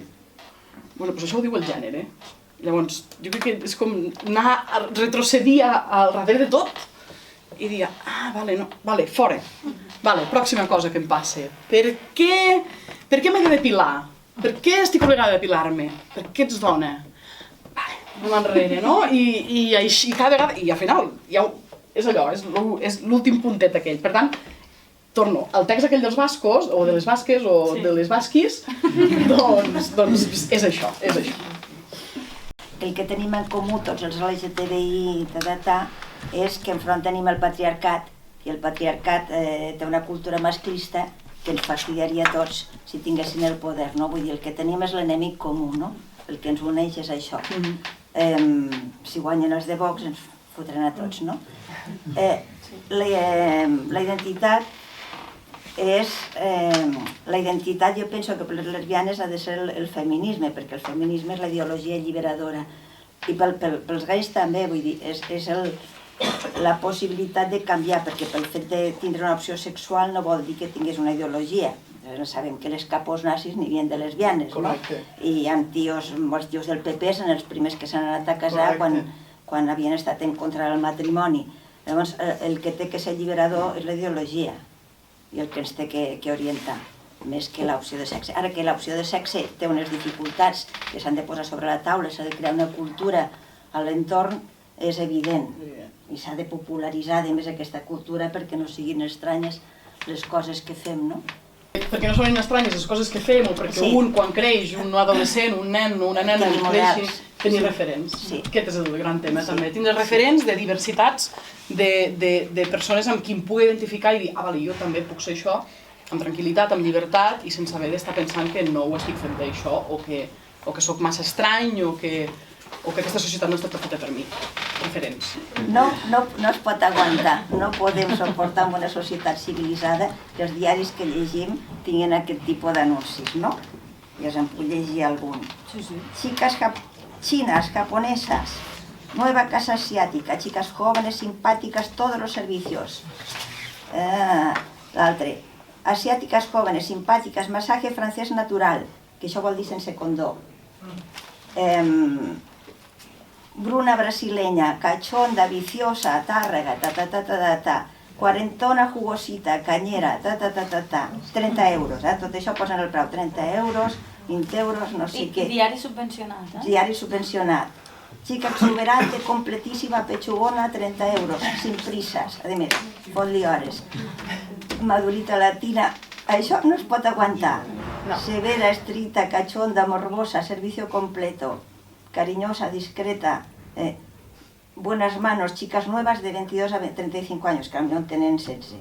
Bueno, doncs això ho diu el gènere. Llavors, jo crec que és com anar a retrocedir al darrere de tot i dir, vale, no, vale, fora. Vale, pròxima cosa que em passa. Per què m'he de depilar? Per què estic obligada a depilar-me? Per què ets dona? Vale, anem enrere, no? I així cada vegada, i al final, ja és allò, és l'últim puntet aquell. Per tant, torno al text aquell dels bascos, o de les basques, o de les basquis, doncs és això, és això. El que tenim en comú tots els LGTBI és que enfront tenim el patriarcat, i el patriarcat té una cultura masclista que ens fastidiaria a tots si tinguessin el poder, no? Vull dir, el que tenim és l'enemic comú, no? El que ens uneix és això. Si guanyen els de Vox ens fotran a tots, no? La identitat és... La identitat jo penso que per les lesbianes ha de ser el feminisme, perquè el feminisme és la ideologia alliberadora. I pels gais també, vull dir, és la possibilitat de canviar, perquè pel fet de tindre una opció sexual no vol dir que tingués una ideologia. Sabem que les capos nazis n'hi havia de lesbianes, no? I hi ha molts tios del PP són els primers que s'han anat a casar quan havien estat en contra del matrimoni. Llavors, el que té que ser alliberador és la ideologia i el que ens té que orientar, més que l'opció de sexe. Ara que l'opció de sexe té unes dificultats que s'han de posar sobre la taula, s'ha de crear una cultura a l'entorn, és evident. I s'ha de popularitzar, a més, aquesta cultura perquè no siguin estranyes les coses que fem, no? Perquè no són estranyes les coses que fem, o perquè un, quan creix, un adolescent, un nen o una nena, tenir referents. Aquest és el gran tema, també. Tindre referents de diversitats, de persones amb qui em pugui identificar i dir, vale, jo també puc ser això, amb tranquil·litat, amb llibertat, i sense haver d'estar pensant que no ho estic fent bé això, o que sóc massa estrany, o que aquesta societat no està feta per mi. Referents. No es pot aguantar, no podem suportar en una societat civilitzada que els diaris que llegim tinguin aquest tipus d'anuncis, no? I us en puc llegir algun. Chinas, japonesas, nueva casa asiática, chicas jóvenes, simpáticas, todos los servicios. L'altre, asiàtiques jóvenes, simpàtiques, massatge francès natural, que això vol dir sense condó. Bruna brasileña, cachonda, viciosa, tàrrega, cuarentona, jugosita, canyera, 30 euros, tot això posen el preu, 30 euros, 20 euros, no sé què. I diari subvencionat, Diari subvencionat. Chica exuberante, completíssima, pechugona, 30 euros, sin prisas, a més, fot-li hores. Madurita latina, això no es pot aguantar. Severa, estricta, cachonda, morbosa, servicio completo. Cariñosa, discreta, buenas manos, chicas nuevas de 22 a 35 anys, que potser en tenen 16.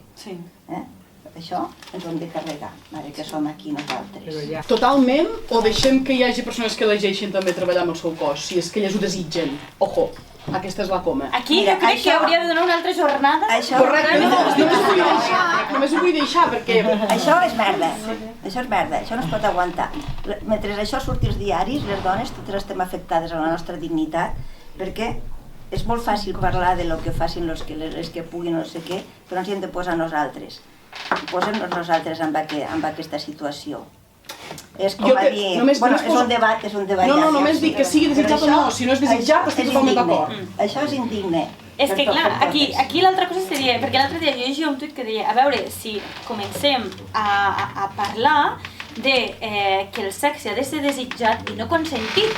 Això ens ho hem de carregar, ara que som aquí nosaltres. Totalment, o deixem que hi hagi persones que elegeixin també treballar amb el seu cos, si és que elles ho desitgen. Ojo, aquesta és la coma. Aquí jo crec que hauria de donar una altra jornada. Correcte, només ho vull deixar perquè... Això és merda, això no es pot aguantar. Mentre això surti als diaris, les dones totes estem afectades a la nostra dignitat, perquè és molt fàcil parlar de lo que facin les que puguin no sé què, però ens hi hem de posar nosaltres. Posem-nos nosaltres en aquesta situació. És com a dir... Bueno, és un debat No, només dic que sigui desitjat o no, si no és desitjat estic totalment d'acord. Això és indigne. És que clar, aquí l'altra cosa seria, perquè l'altre dia jo llegia un tuit que deia, a veure, si comencem a parlar de que el sexe ha de ser desitjat i no consentit.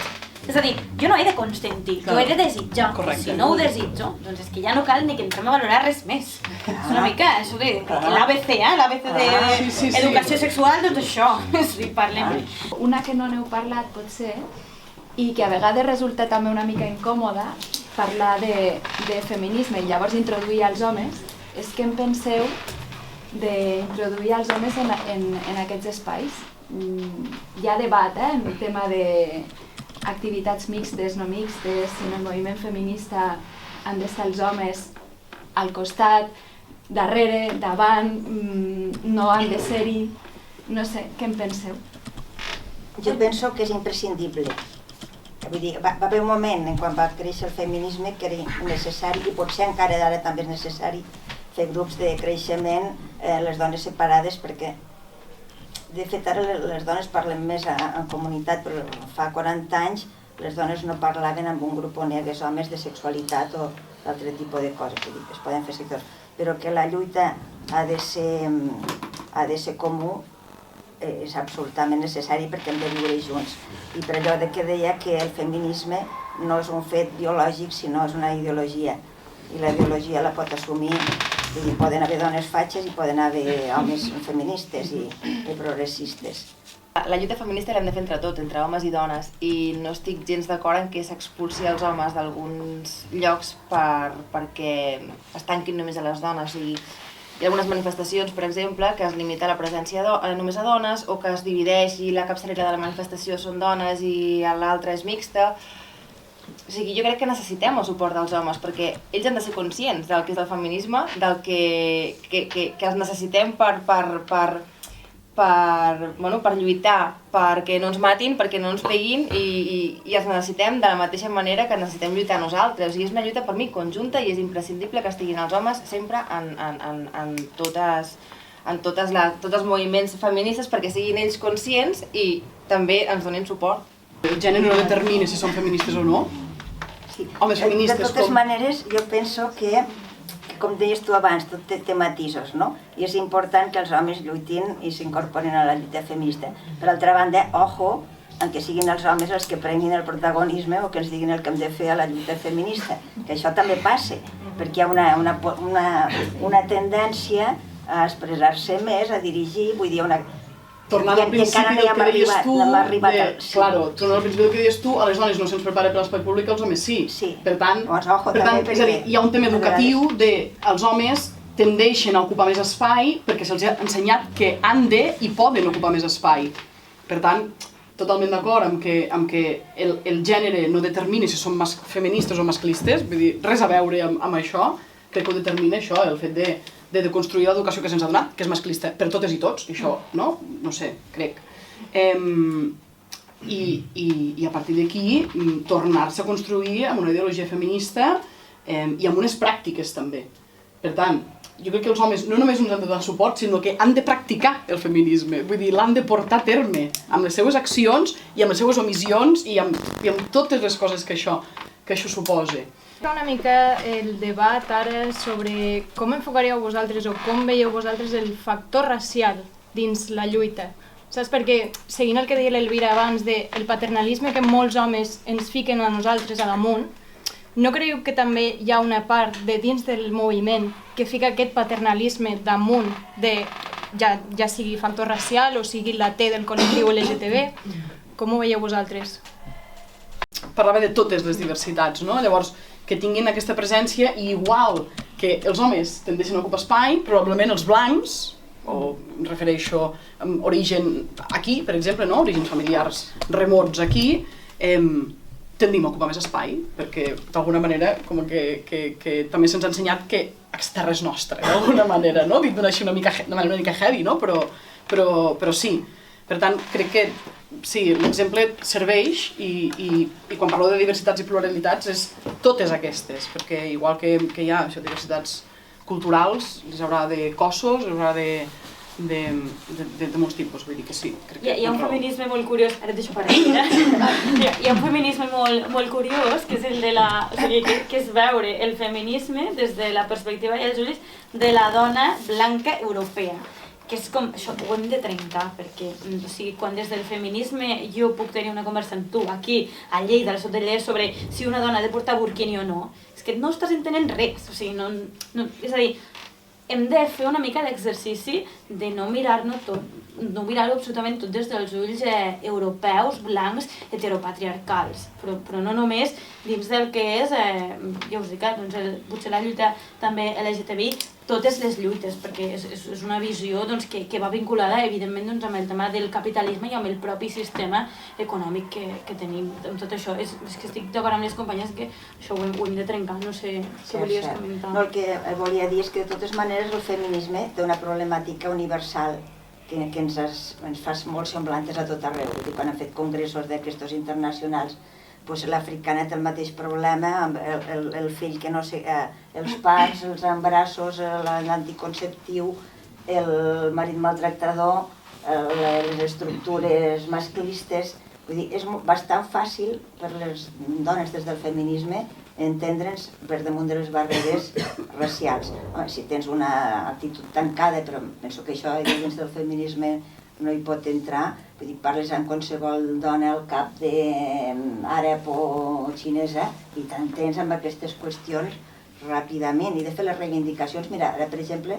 És a dir, jo no he de consentir, jo he de desitjar. Si no ho desitjo, doncs és que ja no cal ni que entrem a valorar res més. És una mica això de l'ABC, l'ABC d'educació sexual, doncs això, si parlem. Una que no n'heu parlat, potser, i que a vegades resulta també una mica incòmoda, parlar de feminisme i llavors introduir els homes, és que en penseu d'introduir els homes en aquests espais. Hi ha debat, en el tema de activitats mixtes, no mixtes, si en el moviment feminista han d'estar els homes al costat, darrere, davant, no han de ser-hi, no sé, què en penseu? Jo penso que és imprescindible. Vull dir, va haver un moment quan va créixer el feminisme que era necessari, i potser encara d'ara també és necessari, fer grups de creixement, les dones separades, perquè de fet ara les dones parlen més en comunitat, però fa 40 anys les dones no parlaven amb un grup on hi hagués homes de sexualitat o d'altre tipus de coses, vull dir, es poden fer sectors, però que la lluita ha de ser comú és absolutament necessari perquè hem de viure junts. I per allò que deia que el feminisme no és un fet biològic, sinó és una ideologia, i la ideologia la pot assumir. Vull dir, poden haver dones fatxes i poden haver homes feministes i progressistes. La lluita feminista l'hem de fer entre tots, entre homes i dones, i no estic gens d'acord en que s'expulsi els homes d'alguns llocs perquè es tanquin només a les dones. Hi ha algunes manifestacions, per exemple, que es limita la presència només a dones, o que es divideix i la capçalera de la manifestació són dones i l'altra és mixta. O sigui, jo crec que necessitem el suport dels homes, perquè ells han de ser conscients del que és el feminisme, del que els necessitem per lluitar, perquè no ens matin, perquè no ens peguin, i els necessitem de la mateixa manera que necessitem lluitar nosaltres. O sigui, és una lluita per mi conjunta i és imprescindible que estiguin els homes sempre en tots els moviments feministes perquè siguin ells conscients i també ens donin suport. El gènere no determina si són feministes o no? Sí. Homes feministes, de totes maneres, jo penso que, com deies tu abans, tot té matisos, no? I és important que els homes lluitin i s'incorporin a la lluita feminista. Per altra banda, ojo, en que siguin els homes els que prenguin el protagonisme o que ens diguin el que hem de fer a la lluita feminista, que això també passa, perquè hi ha una tendència a expressar-se més, a dirigir, vull dir, tornant al principi del que deies tu, claro, tornant al principi del que deies tu, a les dones no se'ns prepara per l'espai públic, als homes sí. Per tant, és a dir, hi ha un tema educatiu de els homes tendeixen a ocupar més espai perquè se'ls ha ensenyat que han de i poden ocupar més espai. Per tant, totalment d'acord amb que el gènere no determina si són feministes o masclistes, vull dir, res a veure amb això, crec que ho determina això, el fet de construir l'educació que se'ns ha donat, que és masclista per totes i tots, això, no? No sé, crec. I a partir d'aquí, tornar-se a construir amb una ideologia feminista i amb unes pràctiques també. Per tant, jo crec que els homes no només ens han de donar suport, sinó que han de practicar el feminisme, vull dir, l'han de portar a terme amb les seues accions i amb les seues omissions i amb totes les coses que això suposa. Una mica el debat ara sobre com enfocaríeu vosaltres o com veieu vosaltres el factor racial dins la lluita. Saps? Perquè, seguint el que deia l'Elvira abans del paternalisme que molts homes ens fiquen a nosaltres a damunt, no creieu que també hi ha una part de dins del moviment que fica aquest paternalisme damunt de ja sigui factor racial o sigui la T del col·lectiu LGTB? Com ho veieu vosaltres? Parlava de totes les diversitats, no? Llavors, que tinguin aquesta presència i igual que els homes tendeixen a ocupar espai, probablement els blancs, o em refereixo a origen aquí, per exemple, no? Orígens familiars remots aquí, tendim a ocupar més espai, perquè d'alguna manera com que també se'ns ha ensenyat que aquesta terra és nostra, d'alguna manera, no? Dit així de manera una mica heavy, no? Però sí. Per tant, crec que sí, l'exemple serveix i quan parlo de diversitats i pluralitats és totes aquestes, perquè igual que hi ha diversitats culturals, hi haurà de cossos, hi haurà de molts tipus, vull dir que sí. Hi ha un feminisme molt curiós, ara et deixo parar, hi ha un feminisme molt curiós, que és el de que és veure el feminisme des de la perspectiva i els ulls de la dona blanca europea. Que és com, això ho hem de trencar, perquè quan des del feminisme jo puc tenir una conversa amb tu, aquí, a Lleida, a la Sotellers, sobre si una dona ha de portar burkini o no, és que no estàs entenent res, o sigui, és a dir, hem de fer una mica d'exercici de no mirar-ho tot, no mirar-ho absolutament tot des dels ulls europeus, blancs, heteropatriarcals, però no només dins del que és, ja us dic, potser la lluita també LGTBI, totes les lluites, perquè és una visió que va vinculada, evidentment, amb el tema del capitalisme i amb el propi sistema econòmic que tenim. Amb tot això, és que estic d'acord amb les companyes que això ho hem de trencar, no sé què volies comentar. No, el que volia dir és que de totes maneres el feminisme té una problemàtica universal que ens fa molt semblantes a tot arreu. Quan han fet congressos d'aquestos internacionals, l'africana té el mateix problema amb el fill que no sé, els parts, els embarassos, l'anticonceptiu, el marit maltractador, les estructures masclistes. Vull dir, és bastant fàcil per les dones des del feminisme entendre'ns per damunt de les barreres racials. Si tens una actitud tancada, però penso que això dins del feminisme no hi pot entrar, vull dir, parles amb qualsevol dona al cap d'àrab o xinesa i t'entens amb aquestes qüestions ràpidament. I de fet les reivindicacions, mira, ara per exemple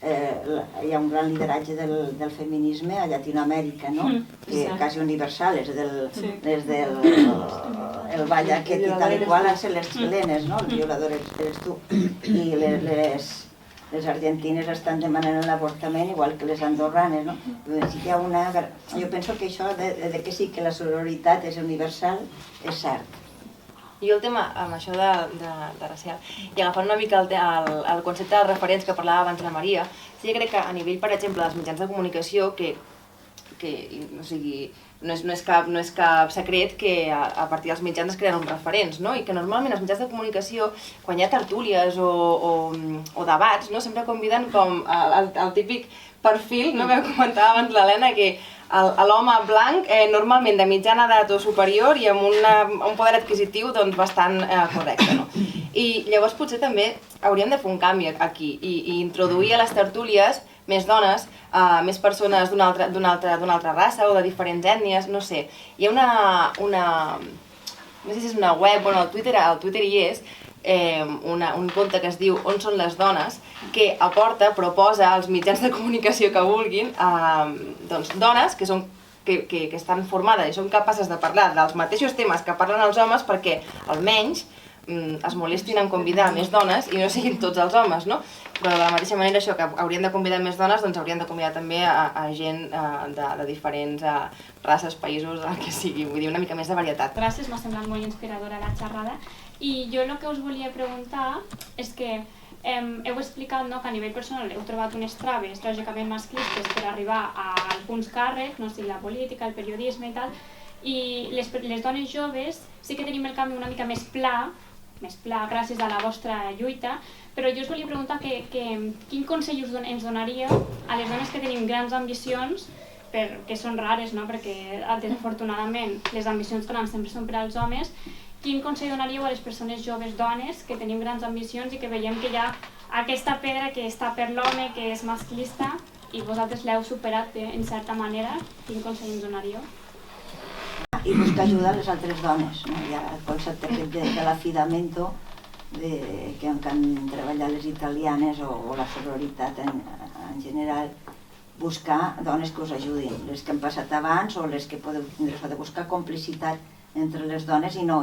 hi ha un gran lideratge del feminisme a Llatinoamèrica, no? Que quasi universal, és del el ball aquest i tal i qual, han set les xilenes, no? Les violadores eres tu. I les argentines estan demanant l'avortament igual que les andorranes, no? Jo penso que això de que sí que la sororitat és universal és cert. Jo el tema amb això de racial, i agafant una mica el concepte de referents que parlava abans la Maria, sí que crec que a nivell, per exemple, dels mitjans de comunicació, o sigui, no és cap secret que a partir dels mitjans es creen uns referents, no? I que normalment els mitjans de comunicació, quan hi ha tertúlies o debats, no? Sempre conviden com el típic perfil, no? Que comentava abans l'Helena, que l'home blanc, normalment de mitjana edat o superior i amb un poder adquisitiu bastant correcte, no? I llavors potser també hauríem de fer un canvi aquí i introduir a les tertúlies més dones, més persones d'una altra raça o de diferents ètnies, no sé. Hi ha no sé si és una web, bueno, al Twitter hi és, un compte que es diu On són les dones, que proposa als mitjans de comunicació que vulguin dones que estan formades i són capaces de parlar dels mateixos temes que parlen els homes perquè almenys es molestin en convidar més dones i no siguin tots els homes, no? Però de la mateixa manera això, que haurien de convidar més dones, doncs haurien de convidar també a gent de diferents races, països, el que sigui, vull dir, una mica més de varietat. Gràcies, m'ha semblat molt inspiradora la xerrada. I jo el que us volia preguntar és que heu explicat que a nivell personal heu trobat unes traves lògicament masclistes per arribar a alguns càrrecs, no sé, la política, el periodisme i tal, i les dones joves sí que tenim el camí una mica més pla gràcies a la vostra lluita, però jo us volia preguntar quin consell ens donaríeu a les dones que tenim grans ambicions, que són rares, no? Perquè desafortunadament les ambicions grans sempre són per als homes. Quin consell donaríeu a les persones joves dones que tenim grans ambicions i que veiem que hi ha aquesta pedra que està per l'home, que és masclista, i vosaltres l'heu superat en certa manera? Quin consell ens donaríeu? I buscar ajuda a les altres dones, no? Hi ha el concepte de l'afidamento que han treballat les italianes o la sororitat en general, buscar dones que us ajudin, les que han passat abans o les que podeu tindre, de buscar complicitat entre les dones i no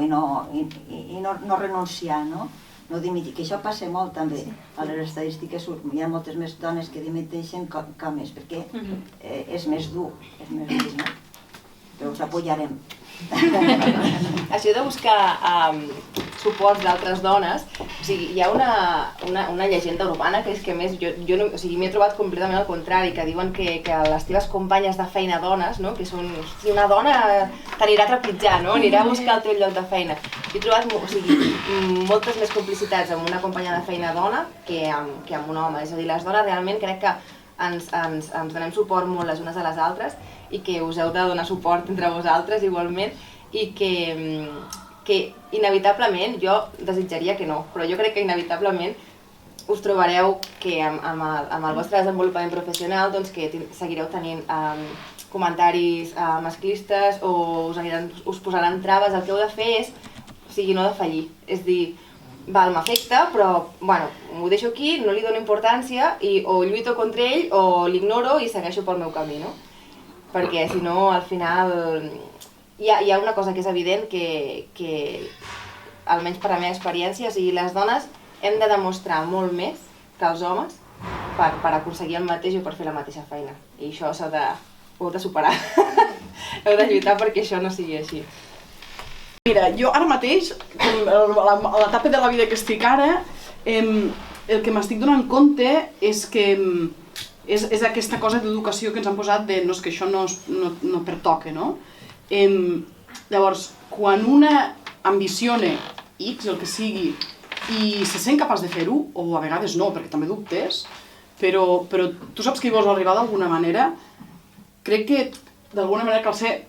renunciar, no dimitir, que això passa molt també. A les estadístiques hi ha moltes més dones que dimiteixen que homes, perquè és més dur, no? Però us apoyarem. Això de buscar suports d'altres dones. O sigui, hi ha una llegenda urbana que és que més jo no, o sigui, m'he trobat completament al contrari, que diuen que les teves companyes de feina dones, no? Que són, si una dona t'anirà a trepitjar, no? Anirà a buscar el teu lloc de feina. He trobat moltes més complicitats amb una companya de feina dona que amb un home. És a dir, les dones realment crec que ens donem suport molt les unes a les altres i que us heu de donar suport entre vosaltres igualment i que inevitablement, jo desitjaria que no, però jo crec que inevitablement us trobareu que amb el vostre desenvolupament professional doncs, que seguireu tenint comentaris masclistes o us posaran traves. El que heu de fer és, no defallir, és dir, val, m'afecta, però bueno, m'ho deixo aquí, no li dono importància i o lluito contra ell o l'ignoro i segueixo pel meu camí, no? Perquè si no, al final, hi ha una cosa que és evident que almenys per la meva experiència, o sigui, les dones hem de demostrar molt més que els homes per aconseguir el mateix o per fer la mateixa feina. I això ho heu de superar. Heu de lluitar perquè això no sigui així. Mira, jo ara mateix, a l'etapa de la vida que estic ara, el que m'estic donant compte és que és aquesta cosa d'educació que ens han posat de no, és que això no pertoca, no? Llavors, quan una ambiciona X, el que sigui, i se sent capaç de fer-ho, o a vegades no, perquè també dubtes, però tu saps que hi vols arribar d'alguna manera, crec que d'alguna manera cal ser,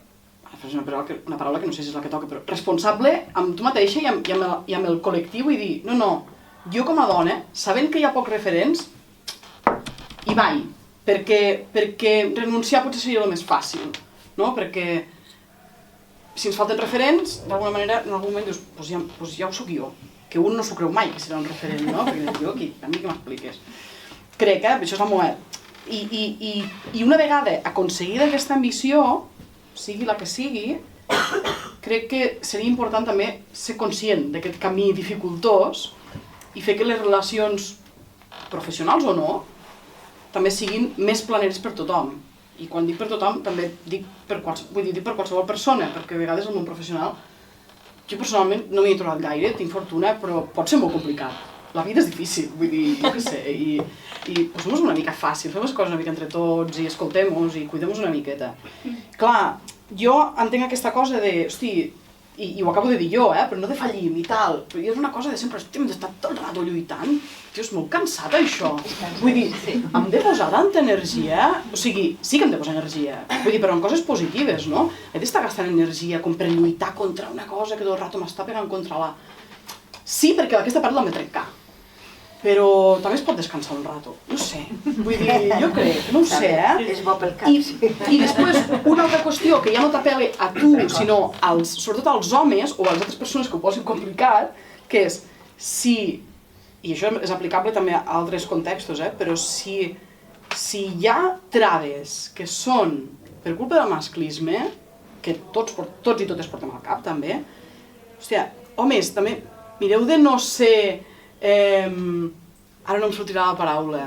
és una paraula que no sé si és la que toca, però responsable amb tu mateixa i amb el col·lectiu i dir, no, jo com a dona, sabent que hi ha pocs referents, hi vaig, perquè renunciar potser seria el més fàcil, no? Perquè si ens falten referents, d'alguna manera, en algun moment dius, doncs ja ho soc jo, que un no s'ho creu mai que serà un referent, no? Perquè jo aquí, a mi que m'expliques. Crec, això és la meva. I una vegada aconseguida aquesta ambició, sigui la que sigui, crec que seria important també ser conscient d'aquest camí dificultós i fer que les relacions professionals o no també siguin més planeres per tothom. I quan dic per tothom també dic per qualsevol persona, perquè a vegades el món professional jo personalment no m'hi he trobat gaire, tinc fortuna, però pot ser molt complicat. La vida és difícil, vull dir, jo què sé, i posem-nos una mica fàcil, fem les coses una mica entre tots i escoltem-nos i cuidem-nos una miqueta. Clar, jo entenc aquesta cosa de, hosti, i ho acabo de dir jo, però no defallim i tal, però és una cosa de sempre, hosti, hem d'estar tot el rato lluitant, tio, és molt cansat això. Vull dir, hem de posar tanta energia, o sigui, sí que hem de posar energia, vull dir, però en coses positives, no? He d'estar gastant energia com per lluitar contra una cosa que tot el rato m'està pegant contra la... Sí, perquè aquesta part l'hem de trencar, però també es pot descansar un rato, no sé, vull dir, jo crec, no ho sé, És bo pel cap, sí. I després, una altra qüestió que ja no t'apel·la a tu, sinó sobretot als homes o a les altres persones que ho posin complicat, que és, si, i això és aplicable també a altres contextos, però si hi ha traves que són per culpa del masclisme, que tots i totes portem al cap també, hòstia, homes, també mireu de no ser... ara no em sortirà la paraula,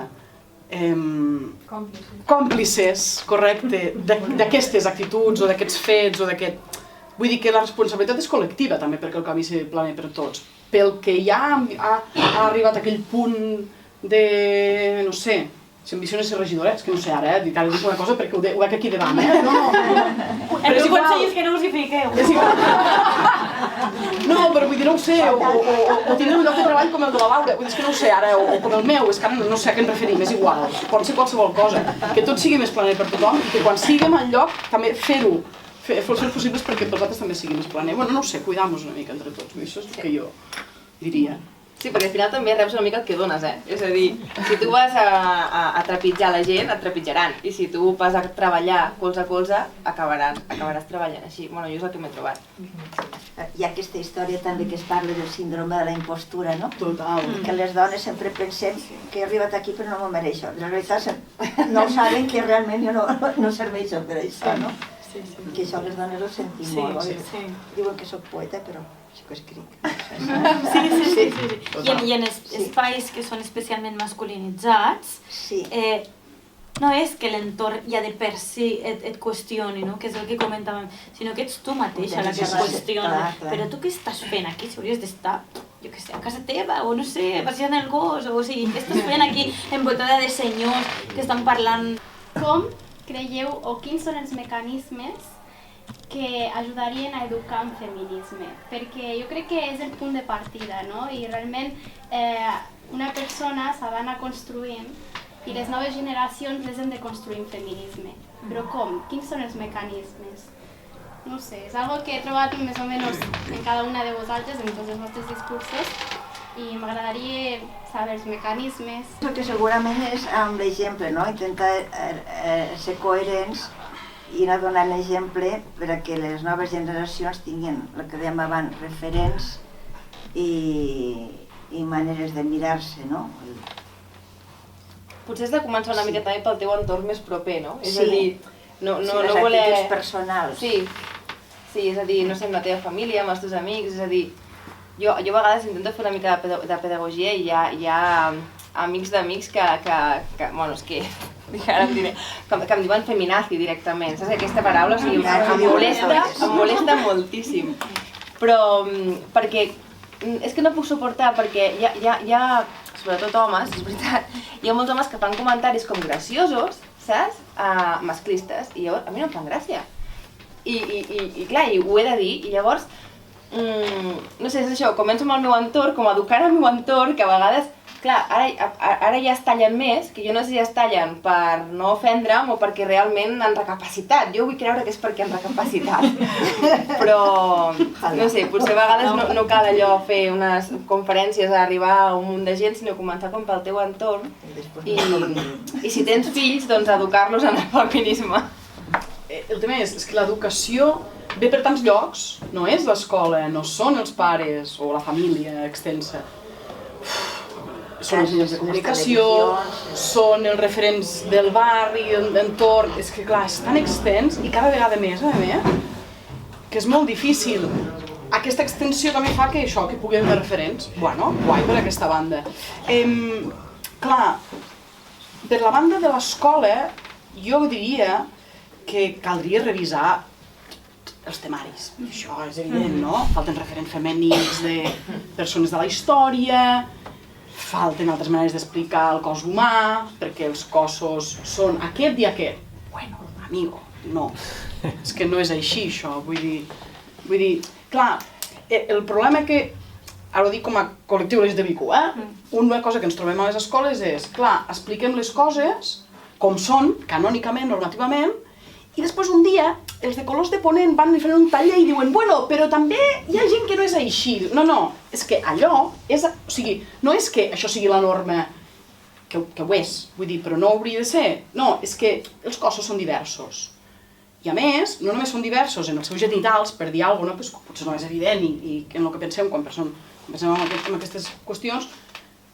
còmplices, correcte, d'aquestes actituds o d'aquests fets o d'aquest... Vull dir que la responsabilitat és col·lectiva també perquè el canvi se plane per tots. Pel que ja ha arribat a aquell punt de, no sé, si ambiciona ser regidora, és que no sé ara, dic una cosa perquè ho veig aquí davant, El meu consell és que no us hi fiqueu. És igual. No, però vull dir, no ho sé, o tindre un lloc de treball com el de la Laura, vull dir, és que no ho sé ara, o com el meu, és que ara no sé a què ens referim, és igual, pot ser qualsevol cosa, que tot sigui més planer per tothom i que quan siguem al lloc també fer-ho, fer els possibles perquè pels altres també sigui més planer. Bueno, no ho sé, cuidar-nos una mica entre tots, això és el que jo diria. Sí, perquè al final també reps una mica el que dones, És a dir, si tu vas a trepitjar la gent, et trepitjaran. I si tu vas a treballar colze a colze, acabaràs treballant així. Bueno, jo és el que m'he trobat. Hi ha aquesta història també que es parla del síndrome de la impostura, no? Total. Que les dones sempre pensem que he arribat aquí però no m'ho mereixo. En realitat no saben que realment jo no serveixo per això, no? Que això les dones ho sentim molt. Diuen que soc poeta, però això que escric. Sí. I en espais que són especialment masculinitzats, no és que l'entorn ja de per si et qüestioni, no? Que és el que comentàvem, sinó que ets tu mateixa la que es qüestiona. Però tu què estàs fent aquí? Si hauries d'estar, jo què sé, a casa teva, o no sé, passejant el gos, o sigui, què estàs fent aquí envoltada de senyors que estan parlant? Com creieu o quins són els mecanismes que ajudarien a educar en feminisme? Perquè jo crec que és el punt de partida, no? I realment una persona s'ha d'anar construint i les noves generacions les hem de construir en feminisme. Però com? Quins són els mecanismes? No sé, és algo que he trobat més o menys en cada una de vosaltres, en tots els vostres discursos, i m'agradaria saber els mecanismes. El que segurament és amb l'exemple, no? Intentar ser coherents i anar donant exemple perquè les noves generacions tinguin, el que dèiem abans, referents i maneres de mirar-se, no? Potser has de començar una mica també pel teu entorn més proper, no? És Sí. a dir, no les voler... actituds personals. Sí, és a dir, no sé, amb la teva família, amb els teus amics, és a dir, jo a vegades intento fer una mica de pedagogia i hi ha amics d'amics que bueno, és que, ara em diré, que em diuen feminazi directament, saps aquesta paraula? O sigui, em molesta moltíssim. Però, perquè, és que no puc suportar, perquè hi ha, sobretot homes, és veritat, hi ha molts homes que fan comentaris com graciosos, saps? Masclistes, i llavors a mi no em fan gràcia. I clar, i ho he de dir, i llavors, no sé, és això, començo amb el meu entorn, com a educar el meu entorn, que a vegades, clar, ara ja es tallen més, que jo no sé si es tallen per no ofendre'm o perquè realment han recapacitat. Jo vull creure que és perquè han recapacitat. Però, no sé, potser a vegades no cal allò fer unes conferències a arribar a un munt de gent, sinó començar com pel teu entorn. I si tens fills, doncs educar-los en el feminisme. El tema és que l'educació ve per tants llocs, no és l'escola, no són els pares o la família extensa. Són els mitjans de comunicació, són els referents del barri, l'entorn... És que clar, és tan extens i cada vegada més, a més, que és molt difícil. Aquesta extensió també fa que això, que pugui haver referents, bueno, guai per aquesta banda. Clar, per la banda de l'escola, jo diria que caldria revisar els temaris. Això és evident, no? Falten referents femenins de persones de la història, falten altres maneres d'explicar el cos humà, perquè els cossos són aquest i aquest. Bueno, amigo, no. És que no és així, això. Vull dir, clar, el problema que, ara ho dic com a col·lectiu LGTBIQ, una cosa que ens trobem a les escoles és, clar, expliquem les coses com són, canònicament, normativament, i després un dia els de colors de ponent van fer un taller i diuen bueno, però també hi ha gent que no és així. No, és que allò és... O sigui, no és que això sigui la norma, que ho és, vull dir, però no hauria de ser. No, és que els cossos són diversos. I a més, no només són diversos en els seus genitals, per dir alguna cosa, no? Potser no és evident i en el que pensem quan pensem en aquestes qüestions,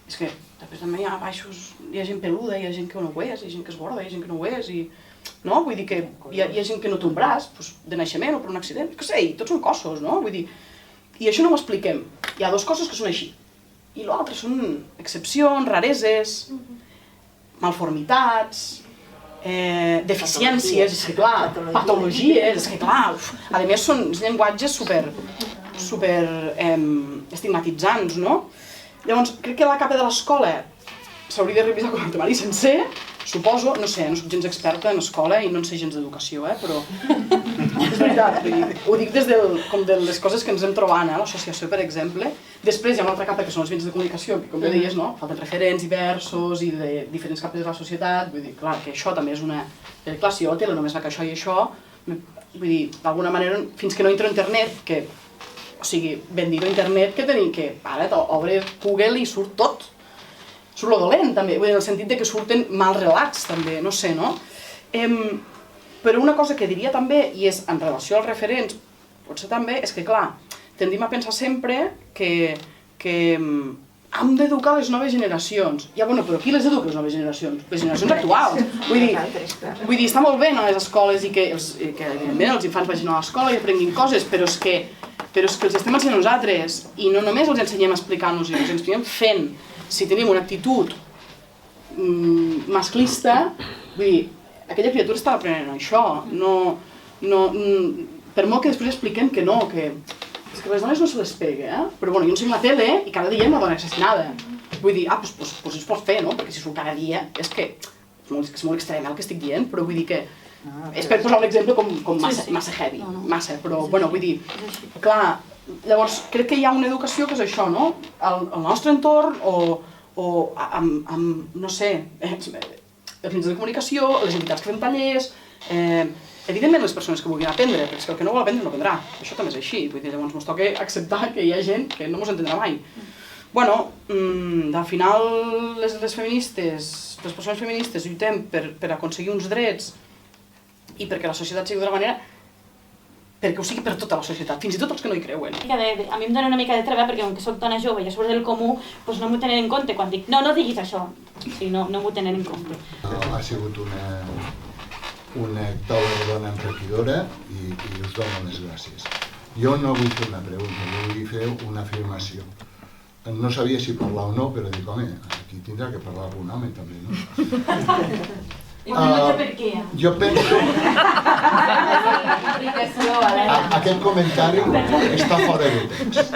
és que després també hi ha baixos, hi ha gent peluda, hi ha gent que no ho és, hi ha gent que és gorda, hi ha gent que no ho és, no? Vull dir que hi ha gent que no té un braç de naixement o per un accident, què sé, i tots són cossos, no? Vull dir, i això no ho expliquem. Hi ha dues coses que són així. I l'altre són excepcions, rareses, malformitats, deficiències, és que clar, patologies, és que clar, a més són llenguatges super estigmatitzants, no? Llavors, crec que la capa de l'escola s'hauria de revisar com a temari sencer, suposo, no sé, no soc gens experta en escola i no en sé gens d'educació, però és veritat, ho dic des de les coses que ens hem trobat, l'associació, per exemple. Després hi ha una altra capa que són els mitjans de comunicació, que com bé deies, falten referents diversos i de diferents capes de la societat, vull dir, clar, que això també és una... Clar, si jo a la tele només va que això i això, vull dir, d'alguna manera, fins que no entro a internet, que, o sigui, ben dit a internet que tenim que, ara, obres Google i surt tot. Surt lo dolent, també, en el sentit que surten mals relats, també, no sé, no? Però una cosa que diria també, i és en relació als referents, potser també, és que, clar, tendim a pensar sempre que hem d'educar les noves generacions. Ja, bueno, però qui les educa, les noves generacions? Les generacions actuals. Vull dir, està molt bé a les escoles i que evidentment els infants vagin a l'escola i aprenguin coses, però és que els estem ensenyant nosaltres i no només els ensenyem explicant-nos, els ensenyem fent. Si tenim una actitud masclista, Vull dir, aquella criatura estava aprenent això, per molt que després expliquem que no, que és que les dones no se les pega, però bueno, jo ensenyo la tele i cada dia hi ha una dona assassinada. Vull dir, doncs es pot fer, no? Perquè si surt cada dia, és que és molt extrem el que estic dient, però vull dir que és per posar un exemple com massa heavy, massa, però bueno, vull dir, clar, llavors crec que hi ha una educació que és això, no? Al nostre entorn o amb, no sé, els mitjans de comunicació, les entitats que fem tallers, evidentment les persones que vulguin aprendre, perquè si el que no vol aprendre no aprendrà, això també és així, vull dir, llavors ens toca acceptar que hi ha gent que no ens entendrà mai. Bueno, al final les feministes, les persones feministes lluitem per aconseguir uns drets i perquè la societat sigui d'una manera, perquè ho sigui per tota la societat, fins i tot els que no hi creuen. A mi em dona una mica de treva perquè com que soc dona jove i a sobre del comú, doncs no m'ho tenen en compte quan dic no diguis això, sí, no m'ho tenen en compte. Ha sigut una taula rodona enriquidora i us dono les gràcies. Jo no vull fer una pregunta, jo vull fer una afirmació. No sabia si parlar o no, però dic, home, aquí tindrà que parlar algun home també, no? No sé per què. Jo penso... Aquest comentari està fora de text.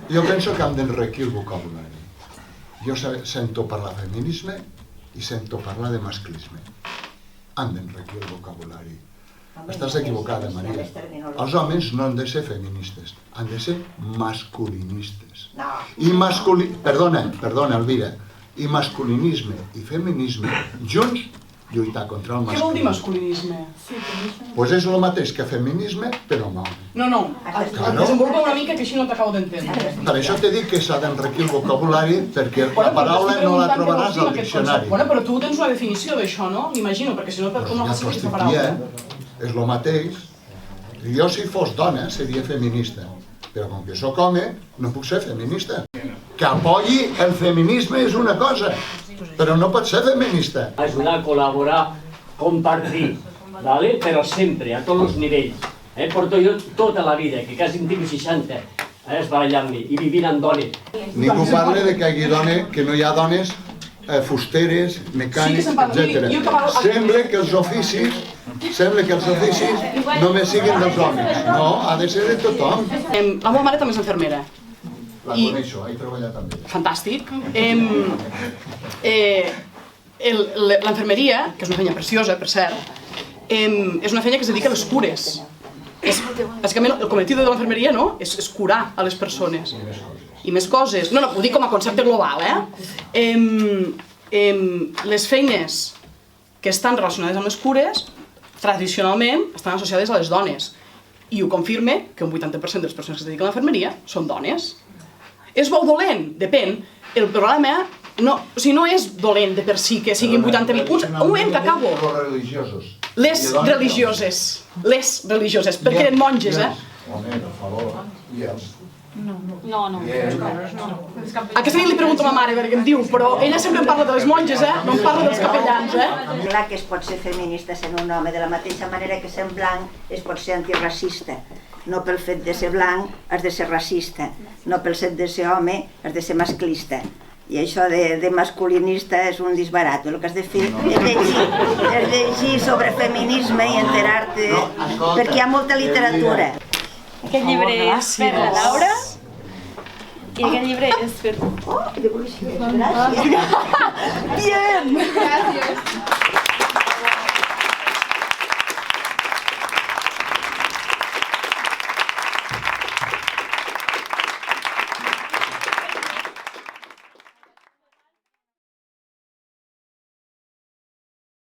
Jo penso que hem d'enriquir el vocabulari. Jo sento parlar de feminisme i sento parlar de masclisme. Hem d'enriquir el vocabulari. Estàs equivocada, Maria. Els homes no han de ser feministes, han de ser masculinistes. I Perdona, Elvira. I masculinisme i feminisme junts lluitar contra el masclisme. Què vol dir masculinisme? Doncs és el mateix que feminisme, però amb home. No, desenvolupa una mica que així no t'acabo d'entendre. Per això t'he dit que s'ha d'enriquir el vocabulari perquè la paraula no la trobaràs al diccionari. Bueno, però tu tens una definició d'això, no? M'imagino, perquè si no no fas aquesta paraula. És el mateix. Jo si fos dona seria feminista, però com que sóc home no puc ser feminista. Que apoyi el feminisme és una cosa, però no pot ser feminista. Ajudar a col·laborar, compartir, ¿vale? Però sempre, a tots els nivells. Porto jo tota la vida, que quasi en tinc 60, esbarallant-me i vivint amb dones. Ningú parla de que no hi ha dones fusteres, mecànics, etc. Sembla que els oficis només siguin dels homes. No, ha de ser de tothom. La meva mare també és infermera. La coneixo, he treballat amb ella. Fantàstic. L'enfermeria, que és una feina preciosa, per cert, és una feina que es dedica a les cures. Bàsicament, el cometido de l'enfermeria és curar a les persones. I més coses. No, ho dic com a concepte global, Les feines que estan relacionades amb les cures, tradicionalment, estan associades a les dones. I ho confirma que un 80% de les persones que es dediquen a l'enfermeria són dones. És bo o dolent? Depèn. El problema no és dolent de per si que siguin 80%. Un moment que acabo. Les religioses, perquè eren monges, Home, per favor, i els... No. Aquesta nit li pregunto a ma mare perquè em diu, però ella sempre em parla de les monges, no em parla dels capellans, Clar que es pot ser feminista sent un home, de la mateixa manera que sent blanc es pot ser antiracista. No pel fet de ser blanc has de ser racista, no pel fet de ser home has de ser masclista. I això de masculinista és un disbarat. El que has de fer és llegir sobre feminisme i enterar-te, perquè hi ha molta literatura. Aquest llibre és per la Laura i aquest llibre és per tu. Oh, gràcies. Bien! Gràcies.